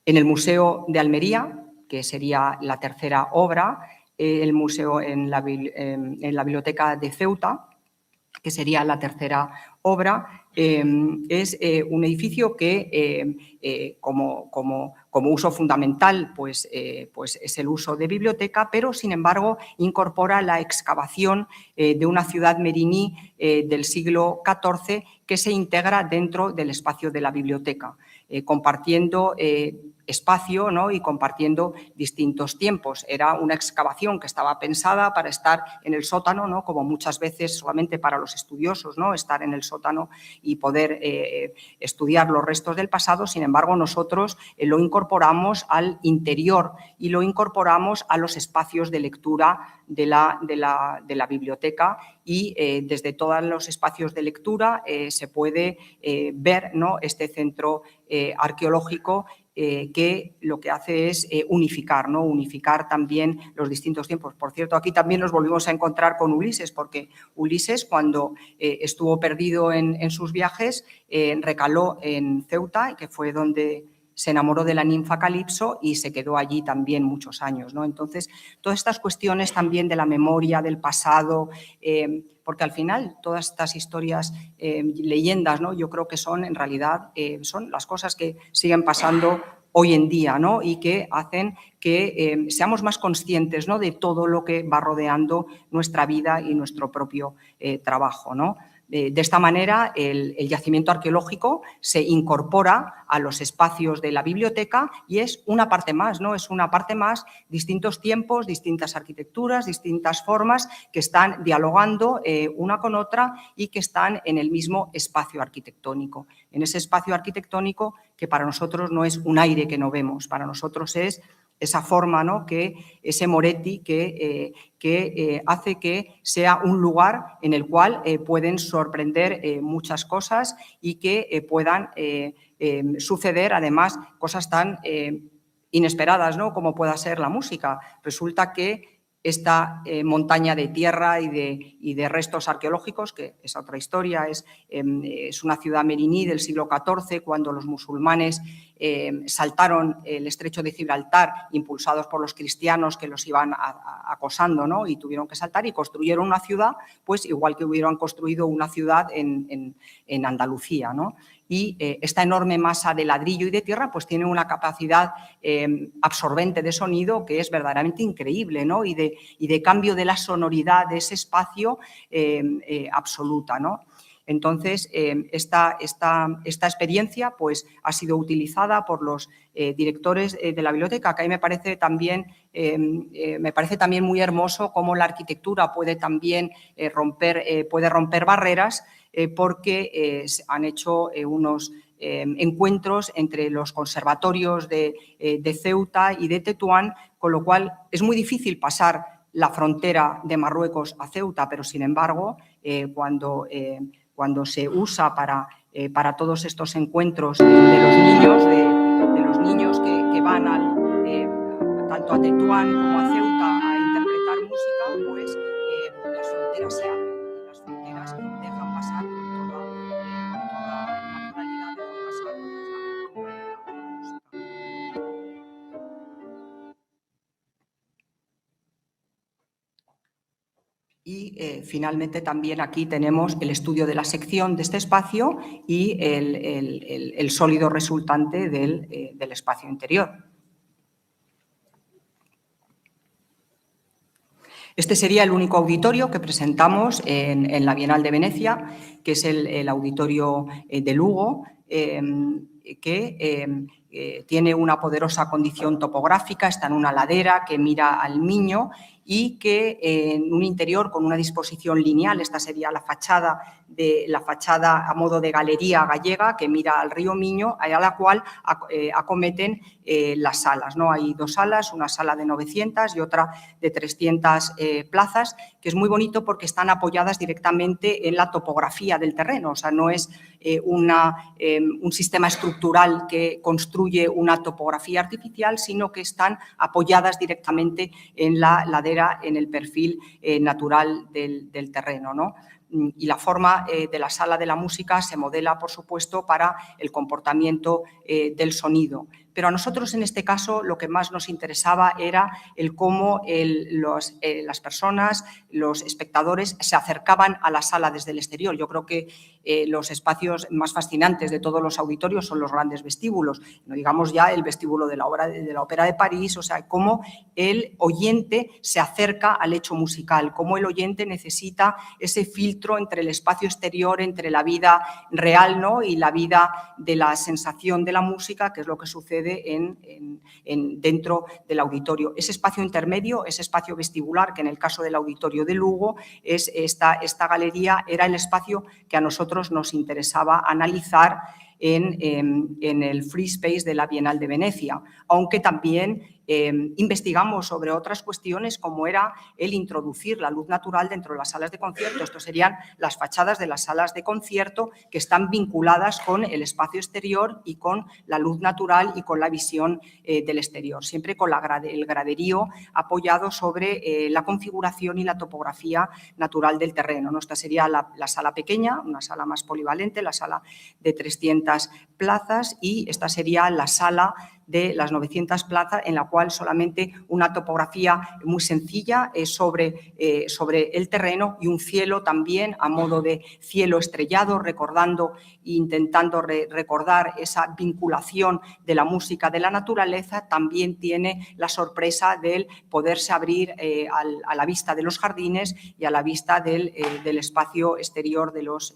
En el Museo de Almería, que sería la tercera obra, el museo en la Biblioteca de Ceuta, que sería la tercera obra, es un edificio que como uso fundamental pues es el uso de biblioteca, pero sin embargo incorpora la excavación de una ciudad meriní del siglo XIV que se integra dentro del espacio de la biblioteca, compartiendo espacio, ¿no? Y compartiendo distintos tiempos. Era una excavación que estaba pensada para estar en el sótano, ¿no? Como muchas veces solamente para los estudiosos, ¿no? Estar en el sótano y poder estudiar los restos del pasado. Sin embargo, nosotros lo incorporamos al interior y lo incorporamos a los espacios de lectura de la biblioteca, y desde todos los espacios de lectura se puede ver, ¿no? Este centro arqueológico que lo que hace es unificar, ¿no? Unificar también los distintos tiempos. Por cierto, aquí también nos volvimos a encontrar con Ulises, porque Ulises, cuando estuvo perdido en sus viajes, recaló en Ceuta, que fue donde se enamoró de la ninfa Calipso y se quedó allí también muchos años, ¿no? Entonces, todas estas cuestiones también de la memoria, del pasado, porque al final todas estas historias, leyendas, ¿no? Yo creo que son, en realidad, son las cosas que siguen pasando hoy en día, ¿no? Y que hacen que seamos más conscientes, ¿no? De todo lo que va rodeando nuestra vida y nuestro propio trabajo, ¿no? De esta manera, el yacimiento arqueológico se incorpora a los espacios de la biblioteca y es una parte más, ¿no? Es una parte más, distintos tiempos, distintas arquitecturas, distintas formas que están dialogando una con otra y que están en el mismo espacio arquitectónico. En ese espacio arquitectónico que para nosotros no es un aire que no vemos, para nosotros es esa forma, ¿no? Ese Moretti que hace que sea un lugar en el cual pueden sorprender muchas cosas y que puedan suceder, además, cosas tan inesperadas, ¿no? Como pueda ser la música. Resulta que esta montaña de tierra y de restos arqueológicos, que es otra historia, es una ciudad meriní del siglo XIV, cuando los musulmanes saltaron el estrecho de Gibraltar, impulsados por los cristianos que los iban acosando, ¿no? Y tuvieron que saltar y construyeron una ciudad, pues igual que hubieran construido una ciudad en Andalucía, ¿no? Y esta enorme masa de ladrillo y de tierra pues tiene una capacidad absorbente de sonido que es verdaderamente increíble, ¿no? Y de cambio de la sonoridad de ese espacio absoluta, ¿no? Entonces, esta experiencia pues, ha sido utilizada por los directores de la biblioteca, que a mí me parece también muy hermoso cómo la arquitectura puede también romper barreras, porque han hecho unos encuentros entre los conservatorios de Ceuta y de Tetuán, con lo cual es muy difícil pasar la frontera de Marruecos a Ceuta, pero sin embargo, cuando se usa para todos estos encuentros de los niños que van tanto a Tetuán como a Ceuta a interpretar música, pues las fronteras se abren y las fronteras dejan pasar con toda naturalidad, dejan pasar lo que es la cultura y la música. Y finalmente también aquí tenemos el estudio de la sección de este espacio y el sólido resultante del espacio interior. Este sería el único auditorio que presentamos en la Bienal de Venecia, que es el auditorio de Lugo, que tiene una poderosa condición topográfica, está en una ladera que mira al Miño y que en un interior con una disposición lineal, esta sería la fachada a modo de galería gallega que mira al río Miño, a la cual acometen las salas, ¿no? Hay dos salas, una sala de 900 y otra de 300 plazas, que es muy bonito porque están apoyadas directamente en la topografía del terreno, o sea, no es un sistema estructural que construye una topografía artificial, sino que están apoyadas directamente en la ladera, en el perfil natural del terreno, ¿no? Y la forma de la sala de la música se modela, por supuesto, para el comportamiento del sonido. Pero a nosotros, en este caso, lo que más nos interesaba era el cómo las personas, los espectadores, se acercaban a la sala desde el exterior. Yo creo que los espacios más fascinantes de todos los auditorios son los grandes vestíbulos, no digamos ya el vestíbulo de la Ópera de París, o sea, cómo el oyente se acerca al hecho musical, cómo el oyente necesita ese filtro entre el espacio exterior, entre la vida real, ¿no? Y la vida de la sensación de la música, que es lo que sucede dentro del auditorio. Ese espacio intermedio, ese espacio vestibular, que en el caso del auditorio de Lugo, es esta galería, era el espacio que a nosotros nos interesaba analizar en el Free Space de la Bienal de Venecia, aunque también investigamos sobre otras cuestiones como era el introducir la luz natural dentro de las salas de concierto. Esto serían las fachadas de las salas de concierto que están vinculadas con el espacio exterior y con la luz natural y con la visión del exterior, siempre con el graderío apoyado sobre la configuración y la topografía natural del terreno, ¿no? Esta sería la sala pequeña, una sala más polivalente, la sala de 300 plazas, y esta sería la sala de las 900 plazas, en la cual solamente una topografía muy sencilla sobre el terreno y un cielo también a modo de cielo estrellado, recordando e intentando recordar esa vinculación de la música de la naturaleza. También tiene la sorpresa del poderse abrir a la vista de los jardines y a la vista del espacio exterior de los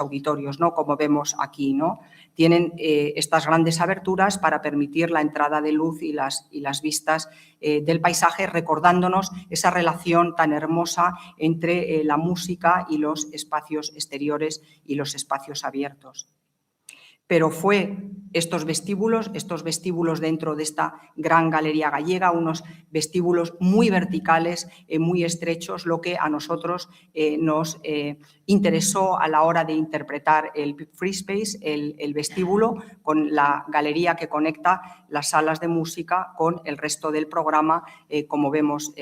auditorios, ¿no? Como vemos aquí, ¿no? Tienen estas grandes aberturas para permitir la entrada de luz y las vistas del paisaje, recordándonos esa relación tan hermosa entre la música y los espacios exteriores y los espacios abiertos. Pero fue estos vestíbulos dentro de esta gran galería gallega, unos vestíbulos muy verticales, muy estrechos, lo que a nosotros nos interesó a la hora de interpretar el Free Space, el vestíbulo, con la galería que conecta las salas de música con el resto del programa, como vemos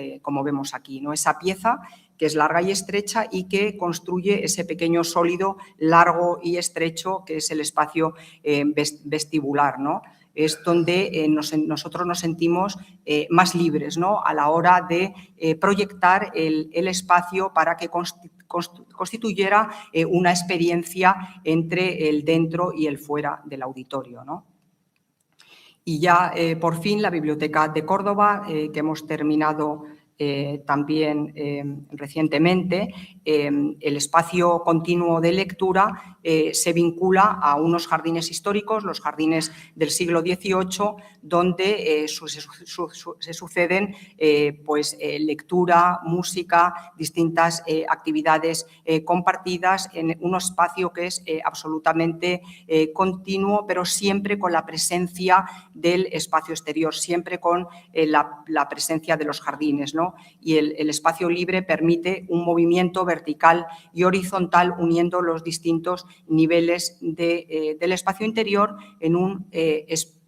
aquí, ¿no? Esa pieza que es larga y estrecha y que construye ese pequeño sólido largo y estrecho que es el espacio vestibular, ¿no? Es donde nosotros nos sentimos más libres, ¿no? A la hora de proyectar el espacio para que constituyera una experiencia entre el dentro y el fuera del auditorio, ¿no? Y ya, por fin, la Biblioteca de Córdoba, que hemos terminado también recientemente, el espacio continuo de lectura se vincula a unos jardines históricos, los jardines del siglo XVIII, donde se suceden lectura, música, distintas actividades compartidas en un espacio que es absolutamente continuo, pero siempre con la presencia del espacio exterior, siempre con la presencia de los jardines, ¿no? Y el espacio libre permite un movimiento vertical y horizontal uniendo los distintos niveles del espacio interior en un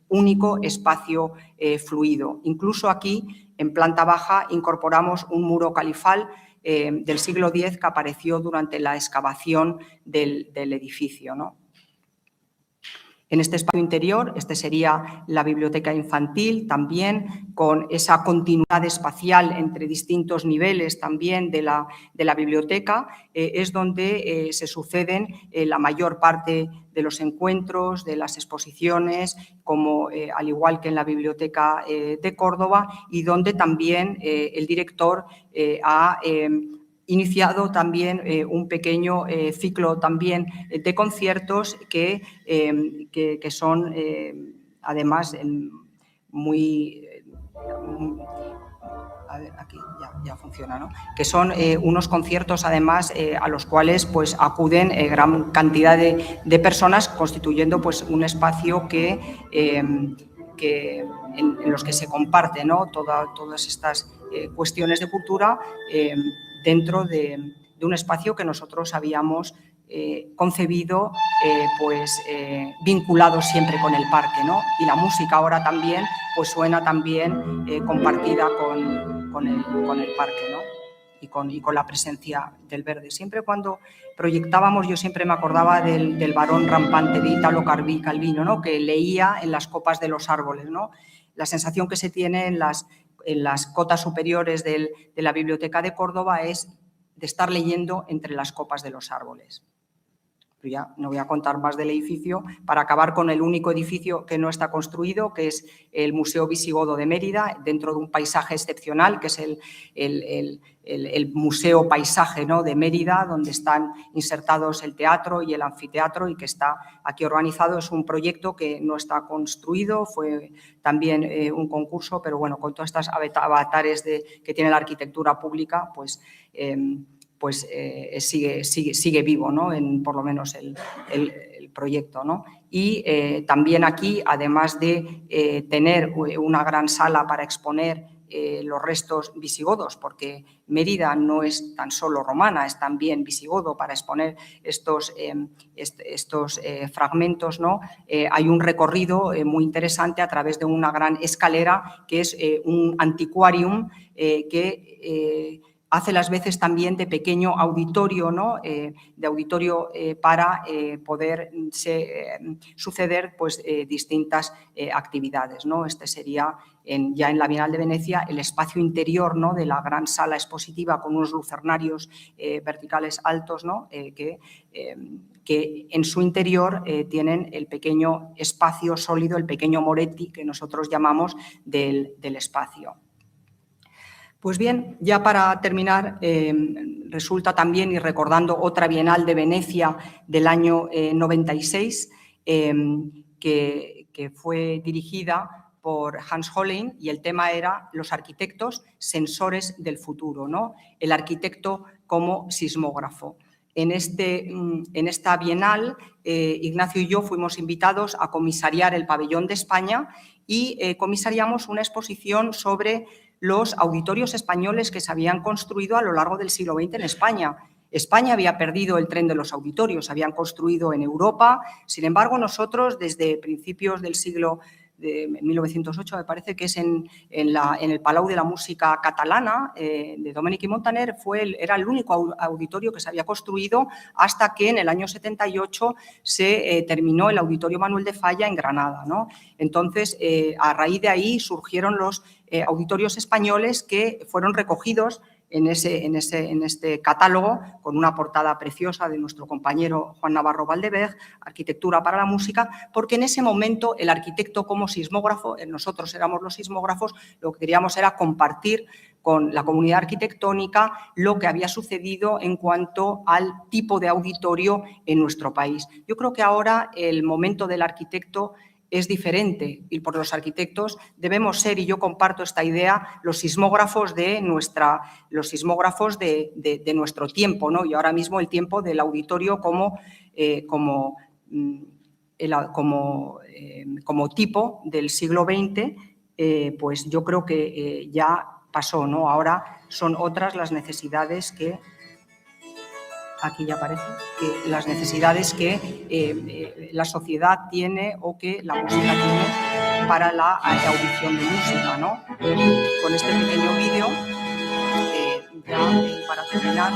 único espacio fluido. Incluso aquí, en planta baja, incorporamos un muro califal del siglo X que apareció durante la excavación del edificio, ¿no? En este espacio interior, este sería la biblioteca infantil, también con esa continuidad espacial entre distintos niveles también de la biblioteca, es donde se suceden la mayor parte de los encuentros, de las exposiciones, como al igual que en la Biblioteca de Córdoba, y donde también el director ha iniciado también un pequeño ciclo también de conciertos que son además muy... a ver, aquí ya funciona, ¿no? Que son unos conciertos además a los cuales pues acuden gran cantidad de personas, constituyendo pues un espacio en los que se comparte, ¿no? Todas estas cuestiones de cultura dentro de un espacio que nosotros habíamos concebido vinculado siempre con el parque, ¿no? Y la música ahora también pues suena también compartida con el parque, ¿no? Y con la presencia del verde. Siempre cuando proyectábamos, yo siempre me acordaba del varón rampante de Italo Calvino, ¿no? Que leía en las copas de los árboles, ¿no? La sensación que se tiene en las cotas superiores de la Biblioteca de Córdoba es de estar leyendo entre las copas de los árboles. Pero ya no voy a contar más del edificio para acabar con el único edificio que no está construido, que es el Museo Visigodo de Mérida, dentro de un paisaje excepcional, que es el Museo Paisaje, ¿no?, de Mérida, donde están insertados el teatro y el anfiteatro y que está aquí organizado. Es un proyecto que no está construido, fue también un concurso, pero bueno, con todas estas avatares que tiene la arquitectura pública, pues sigue vivo, ¿no? Por lo menos el el proyecto, ¿no? Y también aquí, además de tener una gran sala para exponer los restos visigodos, porque Mérida no es tan solo romana, es también visigodo, para exponer estos fragmentos, ¿no? Hay un recorrido muy interesante a través de una gran escalera que es un antiquarium que hace las veces también de pequeño auditorio, ¿no? De auditorio para poder suceder pues, distintas actividades, ¿no? Este sería ya en la Bienal de Venecia el espacio interior, ¿no? De la gran sala expositiva con unos lucernarios verticales altos, ¿no? Que en su interior tienen el pequeño espacio sólido, el pequeño Moretti que nosotros llamamos del espacio. Pues bien, ya para terminar, resulta también, y recordando otra Bienal de Venecia del año 96, que fue dirigida por Hans Hollein, y el tema era los arquitectos sensores del futuro, ¿no? El arquitecto como sismógrafo. En esta Bienal, Ignacio y yo fuimos invitados a comisariar el pabellón de España y comisariamos una exposición sobre los auditorios españoles que se habían construido a lo largo del siglo XX en España. España había perdido el tren de los auditorios, se habían construido en Europa. Sin embargo, nosotros, desde principios del siglo de 1908, me parece que es en el Palau de la Música Catalana de Domènech i Montaner, era el único auditorio que se había construido hasta que en el año 78 se terminó el Auditorio Manuel de Falla en Granada, ¿no? Entonces, a raíz de ahí surgieron los auditorios españoles que fueron recogidos en este catálogo, con una portada preciosa de nuestro compañero Juan Navarro Valdeveg, Arquitectura para la Música, porque en ese momento el arquitecto como sismógrafo, nosotros éramos los sismógrafos, lo que queríamos era compartir con la comunidad arquitectónica lo que había sucedido en cuanto al tipo de auditorio en nuestro país. Yo creo que ahora el momento del arquitecto es diferente y por los arquitectos debemos ser, y yo comparto esta idea, los sismógrafos de nuestro tiempo, ¿no? Y ahora mismo el tiempo del auditorio como tipo del siglo XX, pues yo creo que ya pasó, ¿no? Ahora son otras las necesidades que... Aquí ya aparece que las necesidades que la sociedad tiene o que la música tiene para la audición de música, ¿no? Con este pequeño vídeo, ya para terminar,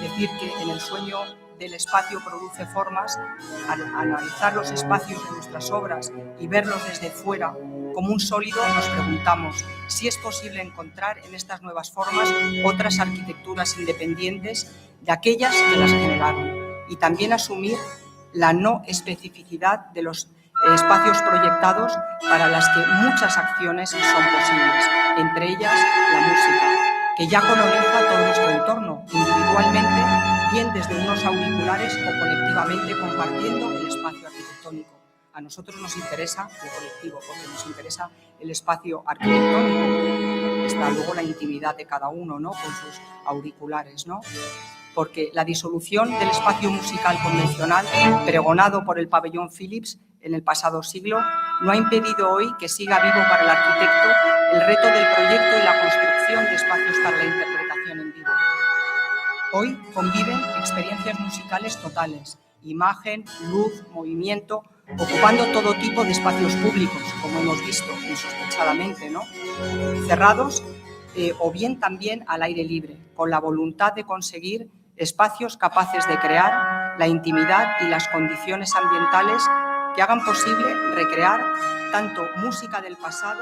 decir que en el sueño del espacio produce formas, al analizar los espacios de nuestras obras y verlos desde fuera como un sólido, nos preguntamos si es posible encontrar en estas nuevas formas otras arquitecturas independientes de aquellas que las generaron y también asumir la no especificidad de los espacios proyectados para las que muchas acciones son posibles, entre ellas la música, que ya coloniza todo nuestro entorno, individualmente, bien desde unos auriculares o colectivamente compartiendo el espacio arquitectónico. A nosotros nos interesa el colectivo, porque nos interesa el espacio arquitectónico. Está luego la intimidad de cada uno, ¿no? Con sus auriculares, ¿no? Porque la disolución del espacio musical convencional, pregonado por el pabellón Philips en el pasado siglo, no ha impedido hoy que siga vivo para el arquitecto el reto del proyecto y la construcción de espacios para la interpretación en vivo. Hoy conviven experiencias musicales totales, imagen, luz, movimiento, ocupando todo tipo de espacios públicos, como hemos visto insospechadamente, ¿no? Cerrados o bien también al aire libre, con la voluntad de conseguir espacios capaces de crear la intimidad y las condiciones ambientales que hagan posible recrear tanto música del pasado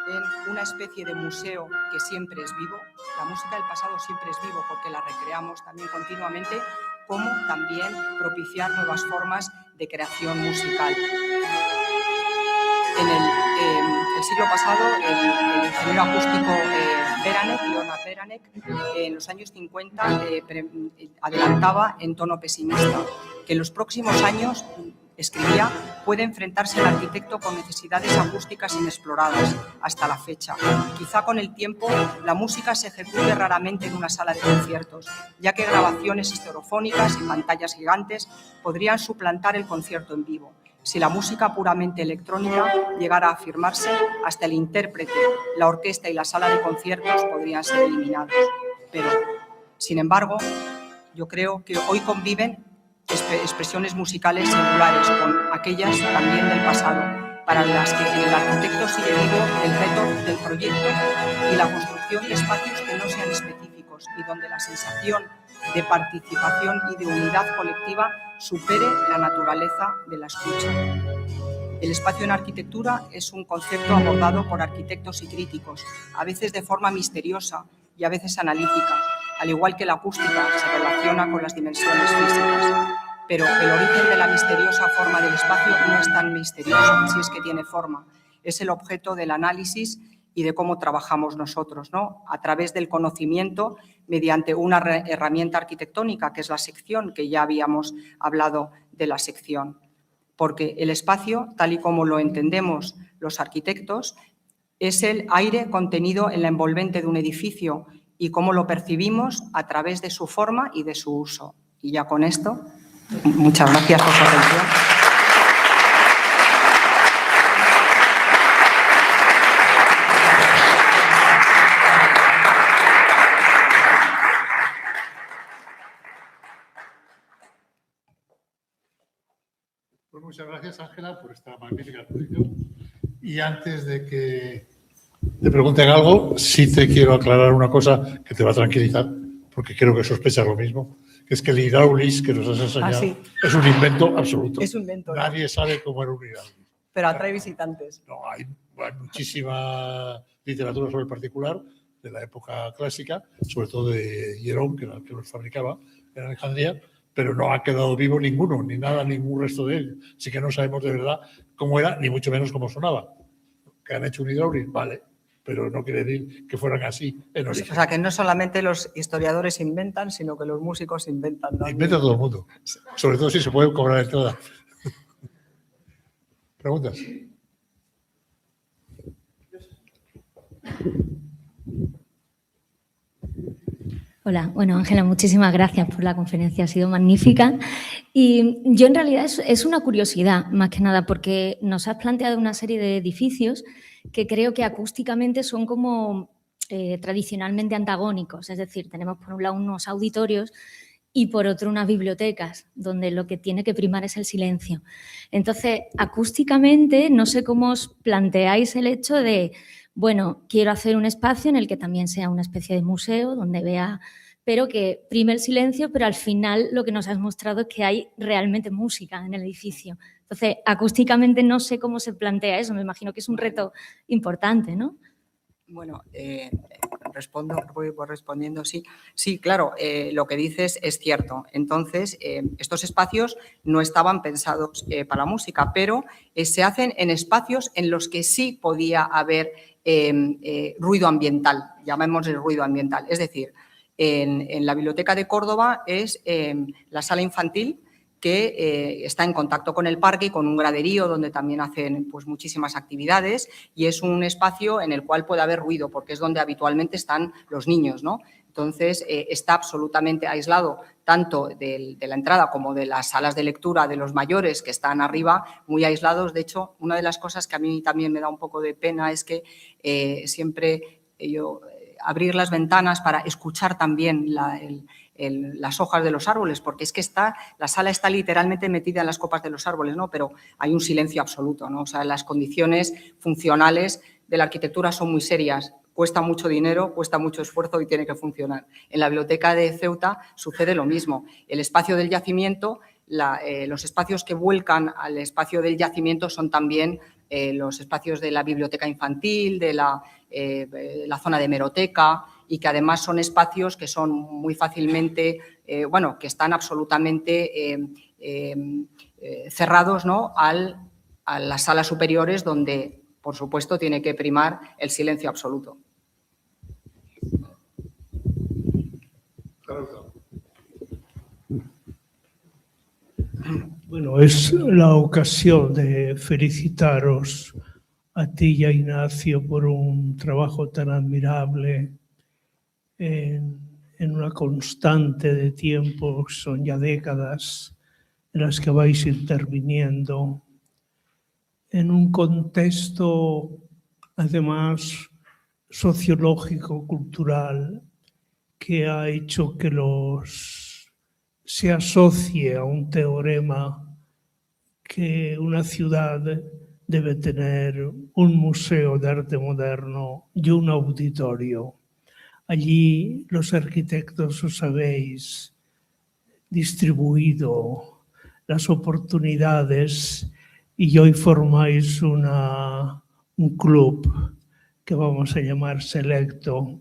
en una especie de museo que siempre es vivo. La música del pasado siempre es vivo porque la recreamos también continuamente, como también propiciar nuevas formas de creación musical. En el siglo pasado, el ingeniero acústico Leonard Beranek, en los años 50 adelantaba en tono pesimista que en los próximos años escribía, puede enfrentarse el arquitecto con necesidades acústicas inexploradas hasta la fecha. Quizá con el tiempo la música se ejecute raramente en una sala de conciertos, ya que grabaciones estereofónicas y pantallas gigantes podrían suplantar el concierto en vivo. Si la música puramente electrónica llegara a afirmarse, hasta el intérprete, la orquesta y la sala de conciertos podrían ser eliminados. Pero, sin embargo, yo creo que hoy conviven expresiones musicales singulares con aquellas también del pasado, para las que en el arquitecto sigue vivo el reto del proyecto y la construcción de espacios que no sean específicos y donde la sensación de participación y de unidad colectiva supere la naturaleza de la escucha. El espacio en arquitectura es un concepto abordado por arquitectos y críticos, a veces de forma misteriosa y a veces analítica, al igual que la acústica se relaciona con las dimensiones físicas. Pero el origen de la misteriosa forma del espacio no es tan misterioso, si es que tiene forma. Es el objeto del análisis y de cómo trabajamos nosotros, ¿no? A través del conocimiento mediante una herramienta arquitectónica, que es la sección, que ya habíamos hablado de la sección. Porque el espacio, tal y como lo entendemos los arquitectos, es el aire contenido en la envolvente de un edificio y cómo lo percibimos a través de su forma y de su uso. Y ya con esto, muchas gracias por su atención. Pues muchas gracias, Ángela, por esta magnífica exposición. Y antes de que te pregunten algo, sí te quiero aclarar una cosa que te va a tranquilizar, porque creo que sospechas lo mismo, que es que el hidráulis que nos has enseñado es un invento absoluto. Es un invento. Nadie sabe cómo era un hidráulis. Pero atrae visitantes. No, hay muchísima literatura sobre el particular de la época clásica, sobre todo de Hierón, que era el que los fabricaba en Alejandría, pero no ha quedado vivo ninguno, ni nada, ningún resto de él. Así que no sabemos de verdad cómo era, ni mucho menos cómo sonaba. Que han hecho un hidráulis, vale, pero no quiere decir que fueran así en origen. O sea, que no solamente los historiadores inventan, sino que los músicos inventan también. Inventa todo el mundo, sobre todo si se puede cobrar entrada. ¿Preguntas? Hola, bueno, Ángela, muchísimas gracias por la conferencia, ha sido magnífica. Y yo en realidad es una curiosidad, más que nada, porque nos has planteado una serie de edificios que creo que acústicamente son como tradicionalmente antagónicos. Es decir, tenemos por un lado unos auditorios y por otro unas bibliotecas, donde lo que tiene que primar es el silencio. Entonces, acústicamente, no sé cómo os planteáis el hecho de, bueno, quiero hacer un espacio en el que también sea una especie de museo, donde vea, pero que prime el silencio, pero al final lo que nos has mostrado es que hay realmente música en el edificio. Entonces, acústicamente no sé cómo se plantea eso, me imagino que es un reto importante, ¿no? Bueno, voy respondiendo, sí. Sí, claro, lo que dices es cierto. Entonces, estos espacios no estaban pensados para la música, pero se hacen en espacios en los que sí podía haber ruido ambiental, llamémosle ruido ambiental. Es decir, en la Biblioteca de Córdoba es la sala infantil, que está en contacto con el parque y con un graderío donde también hacen pues, muchísimas actividades, y es un espacio en el cual puede haber ruido porque es donde habitualmente están los niños, ¿no? Entonces, está absolutamente aislado tanto de la entrada como de las salas de lectura de los mayores que están arriba, muy aislados. De hecho, una de las cosas que a mí también me da un poco de pena es que siempre abrir las ventanas para escuchar también las hojas de los árboles, porque es que la sala está literalmente metida en las copas de los árboles, ¿no? Pero hay un silencio absoluto, ¿no? O sea, las condiciones funcionales de la arquitectura son muy serias. Cuesta mucho dinero, cuesta mucho esfuerzo y tiene que funcionar. En la biblioteca de Ceuta sucede lo mismo. El espacio del yacimiento, los espacios que vuelcan al espacio del yacimiento son también los espacios de la biblioteca infantil, de la zona de hemeroteca, y que además son espacios que son muy fácilmente, que están absolutamente cerrados, ¿no? a las salas superiores donde, por supuesto, tiene que primar el silencio absoluto. Claro. Bueno, es la ocasión de felicitaros a ti y a Ignacio por un trabajo tan admirable en una constante de tiempo, son ya décadas en las que vais interviniendo en un contexto, además, sociológico, cultural, que ha hecho que se asocie a un teorema que una ciudad debe tener un museo de arte moderno y un auditorio. Allí los arquitectos os habéis distribuido las oportunidades y hoy formáis un club que vamos a llamar Selecto,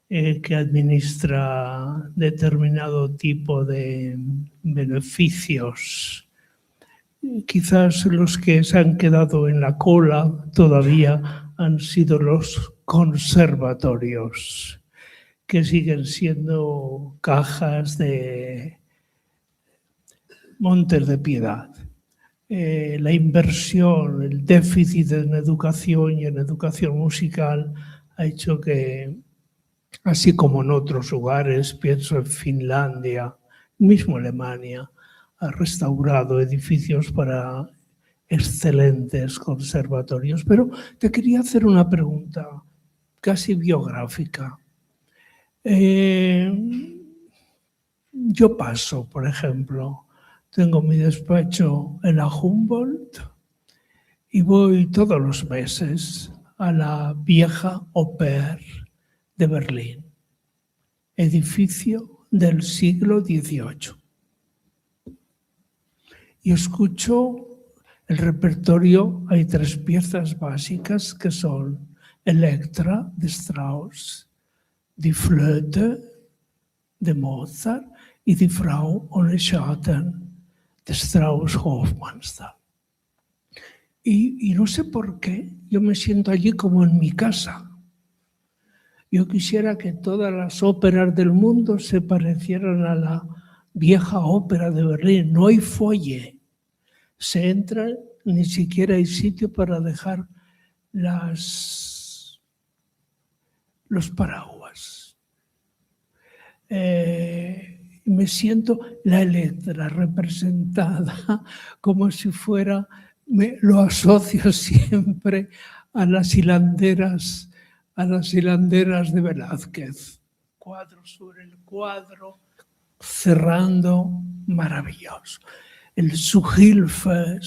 que administra determinado tipo de beneficios. Quizás los que se han quedado en la cola todavía han sido los conservatorios, que siguen siendo cajas de Montes de Piedad. La inversión, el déficit en educación y en educación musical ha hecho que, así como en otros lugares, pienso en Finlandia, mismo Alemania, ha restaurado edificios para excelentes conservatorios. Pero te quería hacer una pregunta casi biográfica. Yo paso, por ejemplo, tengo mi despacho en la Humboldt y voy todos los meses a la vieja Oper de Berlín, edificio del siglo XVIII. Y escucho el repertorio, hay 3 piezas básicas que son Electra de Strauss, Die Flöte de Mozart y Die Frau ohne Schatten de Strauss-Hofmannsthal. Y no sé por qué, yo me siento allí como en mi casa. Yo quisiera que todas las óperas del mundo se parecieran a la vieja ópera de Berlín. No hay foyer. Se entra, ni siquiera hay sitio para dejar los paraguas. Me siento la Electra representada como si fuera, lo asocio siempre a las hilanderas de Velázquez. Cuadro sobre el cuadro, cerrando, maravilloso. El Zughilfe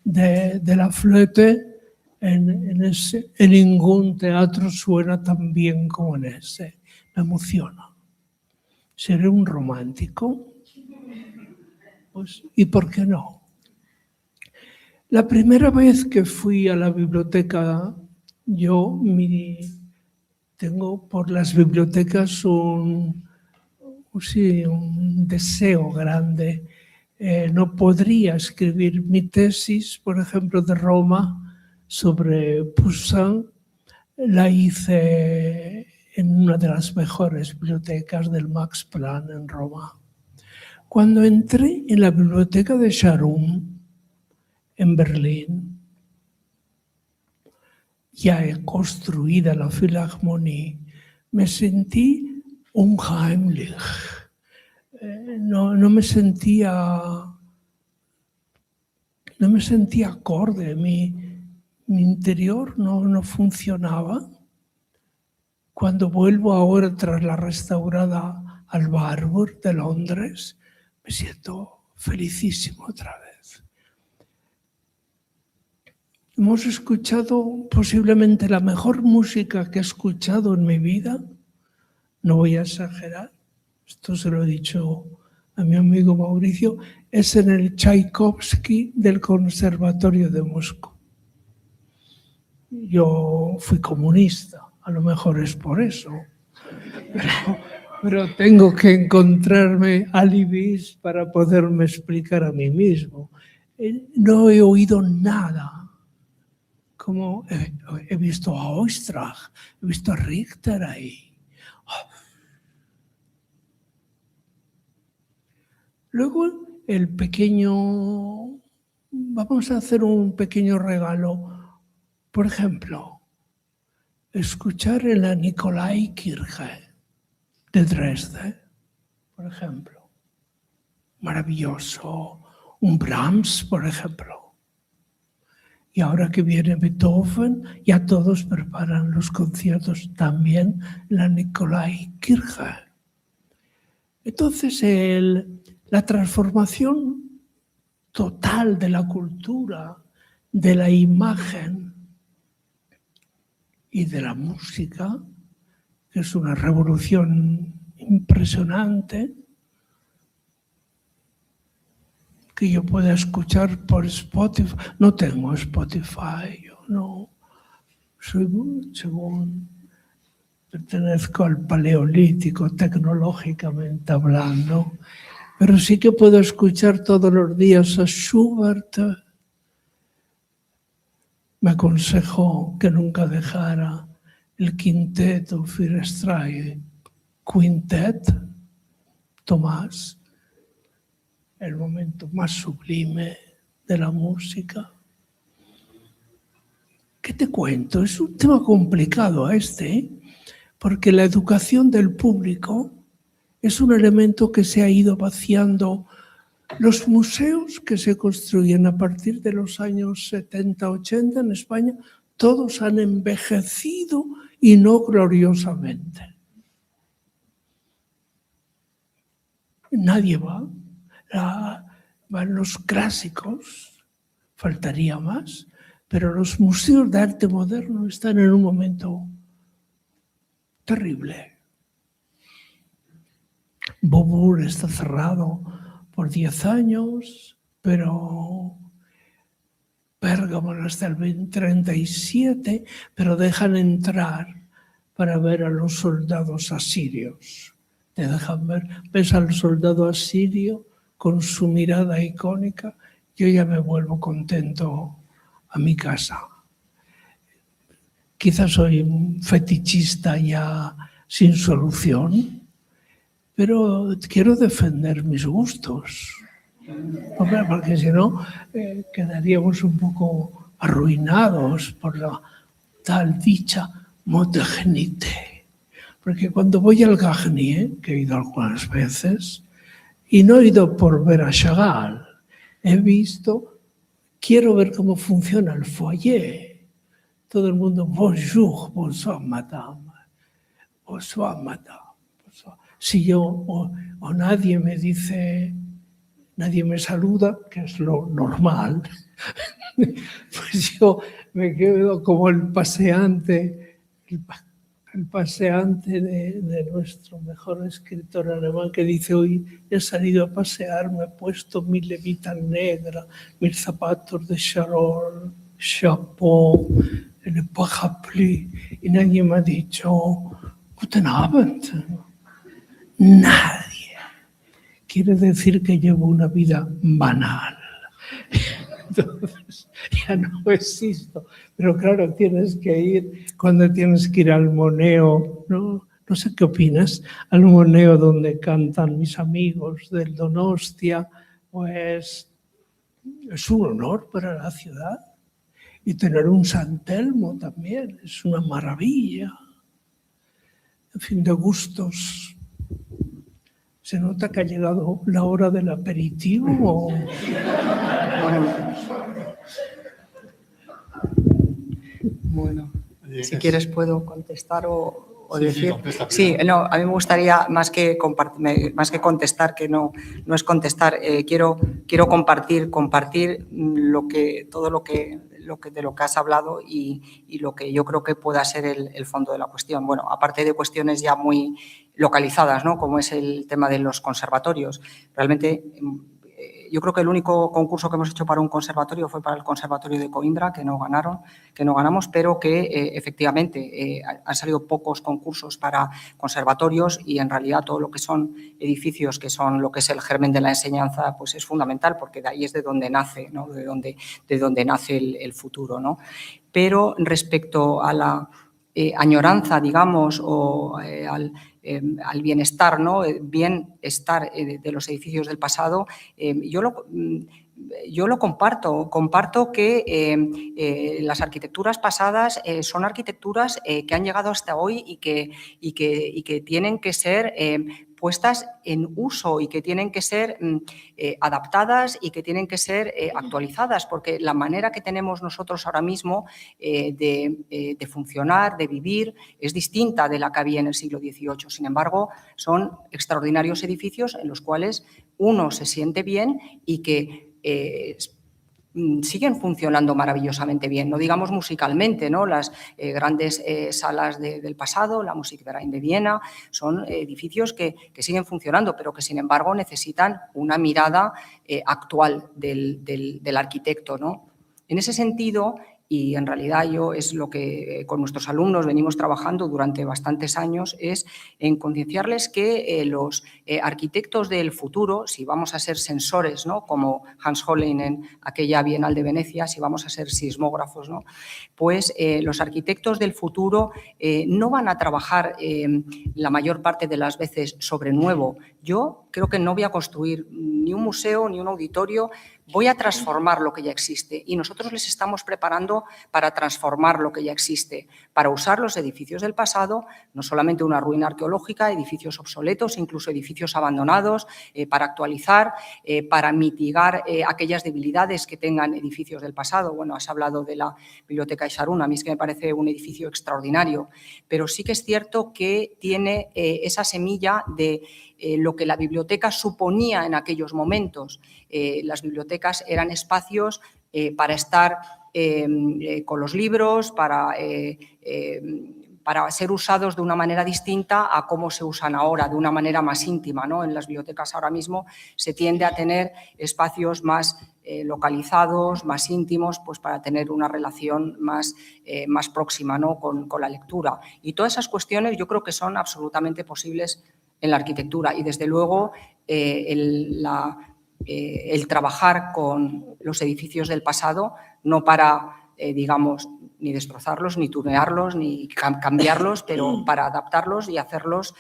de la Flöte en ningún teatro suena tan bien como en ese. Me emociona. ¿Seré un romántico? Pues, ¿y por qué no? La primera vez que fui a la biblioteca, tengo por las bibliotecas un deseo grande. No podría escribir mi tesis, por ejemplo, de Roma sobre Poussin. La hice en una de las mejores bibliotecas del Max Planck en Roma. Cuando entré en la biblioteca de Sharum, en Berlín, ya construida la Philharmonie, me sentí unheimlich. No me sentía acorde, mi interior no funcionaba. Cuando vuelvo ahora tras la restaurada al Barbour de Londres, me siento felicísimo otra vez. Hemos escuchado posiblemente la mejor música que he escuchado en mi vida. No voy a exagerar, esto se lo he dicho a mi amigo Mauricio, es en el Tchaikovsky del Conservatorio de Moscú. Yo fui comunista, a lo mejor es por eso, pero tengo que encontrarme alibis para poderme explicar a mí mismo. No he oído nada. Como he visto a Oistrakh, he visto a Richter ahí. Luego Vamos a hacer un pequeño regalo. Por ejemplo, escuchar en la Nikolaikirche de Dresde, por ejemplo. Maravilloso. Un Brahms, por ejemplo. Y ahora que viene Beethoven, ya todos preparan los conciertos también en la Nikolaikirche. Entonces, la transformación total de la cultura, de la imagen y de la música, que es una revolución impresionante, que yo pueda escuchar por Spotify. No tengo Spotify, yo no soy según pertenezco al paleolítico tecnológicamente hablando, pero sí que puedo escuchar todos los días a Schubert. Me aconsejó que nunca dejara el quinteto für Streicher, quintet, Tomás, el momento más sublime de la música. ¿Qué te cuento? Es un tema complicado porque la educación del público es un elemento que se ha ido vaciando. Los museos que se construyen a partir de los años 70, 80 en España, todos han envejecido y no gloriosamente. Nadie va. Van los clásicos, faltaría más, pero los museos de arte moderno están en un momento terrible. Beaubourg está cerrado por 10 años, pero Pérgamo hasta el 2037, pero dejan entrar para ver a los soldados asirios. Te dejan ver, ves al soldado asirio con su mirada icónica, yo ya me vuelvo contento a mi casa. Quizás soy un fetichista ya sin solución, pero quiero defender mis gustos, porque si no quedaríamos un poco arruinados por la tal dicha modernité. Porque cuando voy al Garnier, que he ido algunas veces, y no he ido por ver a Chagall, quiero ver cómo funciona el foyer. Todo el mundo, bonjour, bonsoir, madame, bonsoir, madame. Bonsoir. Si yo o nadie me dice, nadie me saluda, que es lo normal, pues yo me quedo como el paseante de nuestro mejor escritor alemán, que dice: hoy he salido a pasear, me he puesto mi levita negra, mis zapatos de charol, chapeau, el parapluie, y nadie me ha dicho Guten Abend. Nadie. Quiere decir que llevo una vida banal. Entonces, ya no existo. Pero claro, cuando tienes que ir al Moneo, ¿no? No sé qué opinas, al Moneo donde cantan mis amigos del Donostia, pues es un honor para la ciudad. Y tener un San Telmo también es una maravilla. En fin, de gustos. ¿Se nota que ha llegado la hora del aperitivo? Bueno, si quieres puedo contestar o decir. Contesta, sí, no, a mí me gustaría más que contestar, que no es contestar, quiero compartir todo lo que de lo que has hablado y lo que yo creo que pueda ser el fondo de la cuestión. Bueno, aparte de cuestiones ya muy localizadas, ¿no? Como es el tema de los conservatorios. Realmente, yo creo que el único concurso que hemos hecho para un conservatorio fue para el Conservatorio de Coimbra, que no ganamos, pero que efectivamente han salido pocos concursos para conservatorios y en realidad todo lo que son edificios, que son lo que es el germen de la enseñanza, pues es fundamental, porque de ahí es de donde nace, ¿no? de donde nace el futuro, ¿no? Pero respecto a añoranza, digamos, o al bienestar, ¿no? Bienestar de los edificios del pasado, yo lo comparto. Comparto que las arquitecturas pasadas son arquitecturas que han llegado hasta hoy y que tienen que ser puestas en uso y que tienen que ser adaptadas y que tienen que ser actualizadas, porque la manera que tenemos nosotros ahora mismo de funcionar, de vivir, es distinta de la que había en el siglo XVIII. Sin embargo, son extraordinarios edificios en los cuales uno se siente bien y que siguen funcionando maravillosamente bien, no digamos musicalmente, ¿no? Las grandes salas del pasado, la Musikverein de Viena, son edificios que siguen funcionando, pero que sin embargo necesitan una mirada actual del arquitecto, ¿no? En ese sentido, y en realidad es lo que con nuestros alumnos venimos trabajando durante bastantes años, es en concienciarles que los arquitectos del futuro, si vamos a ser sensores, ¿no? Como Hans Hollein en aquella Bienal de Venecia, si vamos a ser sismógrafos, ¿no? Pues los arquitectos del futuro no van a trabajar la mayor parte de las veces sobre nuevo. Yo creo que no voy a construir ni un museo ni un auditorio, voy a transformar lo que ya existe y nosotros les estamos preparando para transformar lo que ya existe, para usar los edificios del pasado, no solamente una ruina arqueológica, edificios obsoletos, incluso edificios abandonados, para actualizar, para mitigar aquellas debilidades que tengan edificios del pasado. Bueno, has hablado de la Biblioteca Eixarún, a mí es que me parece un edificio extraordinario, pero sí que es cierto que tiene esa semilla de lo que la biblioteca suponía en aquellos momentos. Las bibliotecas eran espacios para estar con los libros, para ser usados de una manera distinta a cómo se usan ahora, de una manera más íntima, ¿no? En las bibliotecas ahora mismo se tiende a tener espacios más localizados, más íntimos, pues para tener una relación más próxima, ¿no? con la lectura. Y todas esas cuestiones yo creo que son absolutamente posibles en la arquitectura y, desde luego, el trabajar con los edificios del pasado, no para, digamos, ni destrozarlos, ni tunearlos, ni cambiarlos, pero para adaptarlos y hacerlos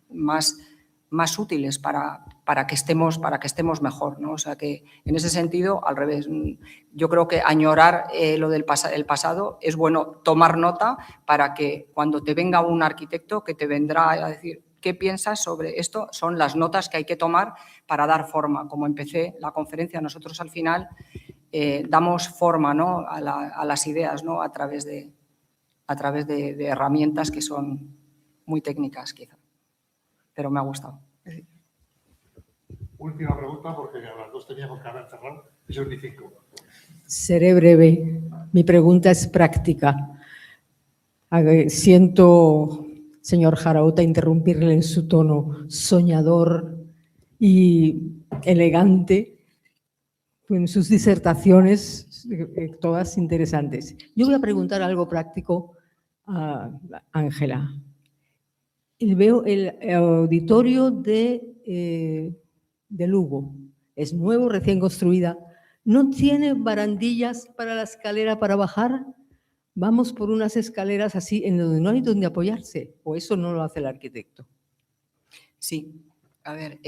más útiles para que estemos mejor, ¿no? O sea que, en ese sentido, al revés, yo creo que añorar lo del pasado es bueno tomar nota para que cuando te venga un arquitecto que te vendrá a decir ¿qué piensas sobre esto? Son las notas que hay que tomar para dar forma. Como empecé la conferencia, nosotros al final damos forma, ¿no? a las ideas, ¿no? a través de herramientas que son muy técnicas, quizá. Pero me ha gustado. Última pregunta, porque a las dos teníamos que haber cerrado y son 5. Seré breve. Mi pregunta es práctica. Siento, señor Jarauta, interrumpirle en su tono soñador y elegante en sus disertaciones, todas interesantes. Yo voy a preguntar algo práctico a Ángela. Veo el auditorio de Lugo. Es nuevo, recién construida. ¿No tiene barandillas para la escalera para bajar? Vamos por unas escaleras así en donde no hay donde apoyarse. ¿O eso no lo hace el arquitecto? Sí. A ver,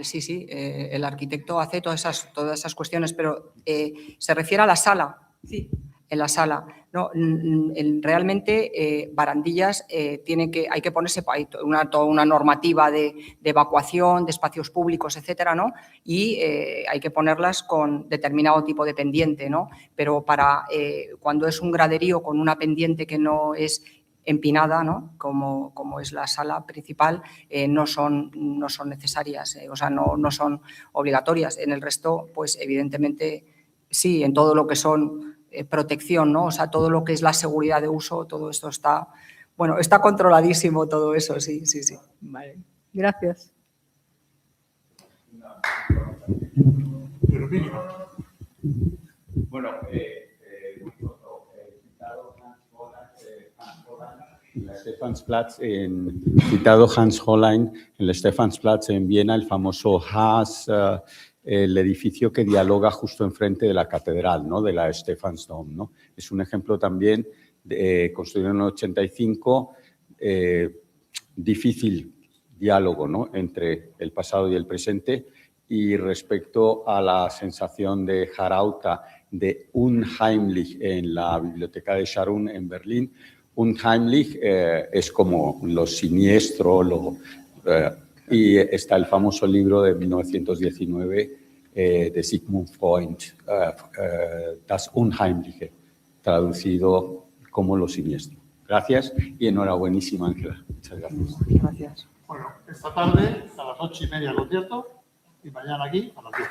sí, el arquitecto hace todas esas cuestiones, pero se refiere a la sala. Sí. En la sala. No, realmente barandillas hay que ponerse toda una normativa de evacuación, de espacios públicos, etcétera, ¿no? Y hay que ponerlas con determinado tipo de pendiente, ¿no? Pero cuando es un graderío con una pendiente que no es empinada, ¿no? Como es la sala principal, no son necesarias, o sea, no son obligatorias. En el resto, pues evidentemente sí, en todo lo que son protección, ¿no? O sea, todo lo que es la seguridad de uso, todo esto está controladísimo, todo eso, sí. Vale, gracias. Bueno, citado Hans Hollein en el Stephansplatz en Viena, el famoso Haas, el edificio que dialoga justo enfrente de la catedral, ¿no? De la Stephansdom, ¿no? Es un ejemplo también construido en el 85, difícil diálogo, ¿no?, entre el pasado y el presente. Y respecto a la sensación de Harauta de Unheimlich en la biblioteca de Scharun en Berlín, Unheimlich es como lo siniestro, y está el famoso libro de 1919 de Sigmund Freud, Das Unheimliche, traducido como lo siniestro. Gracias y enhorabuenísima, Ángela. Muchas gracias. Gracias. Bueno, esta tarde a las 8:30 concierto y mañana aquí a las 10.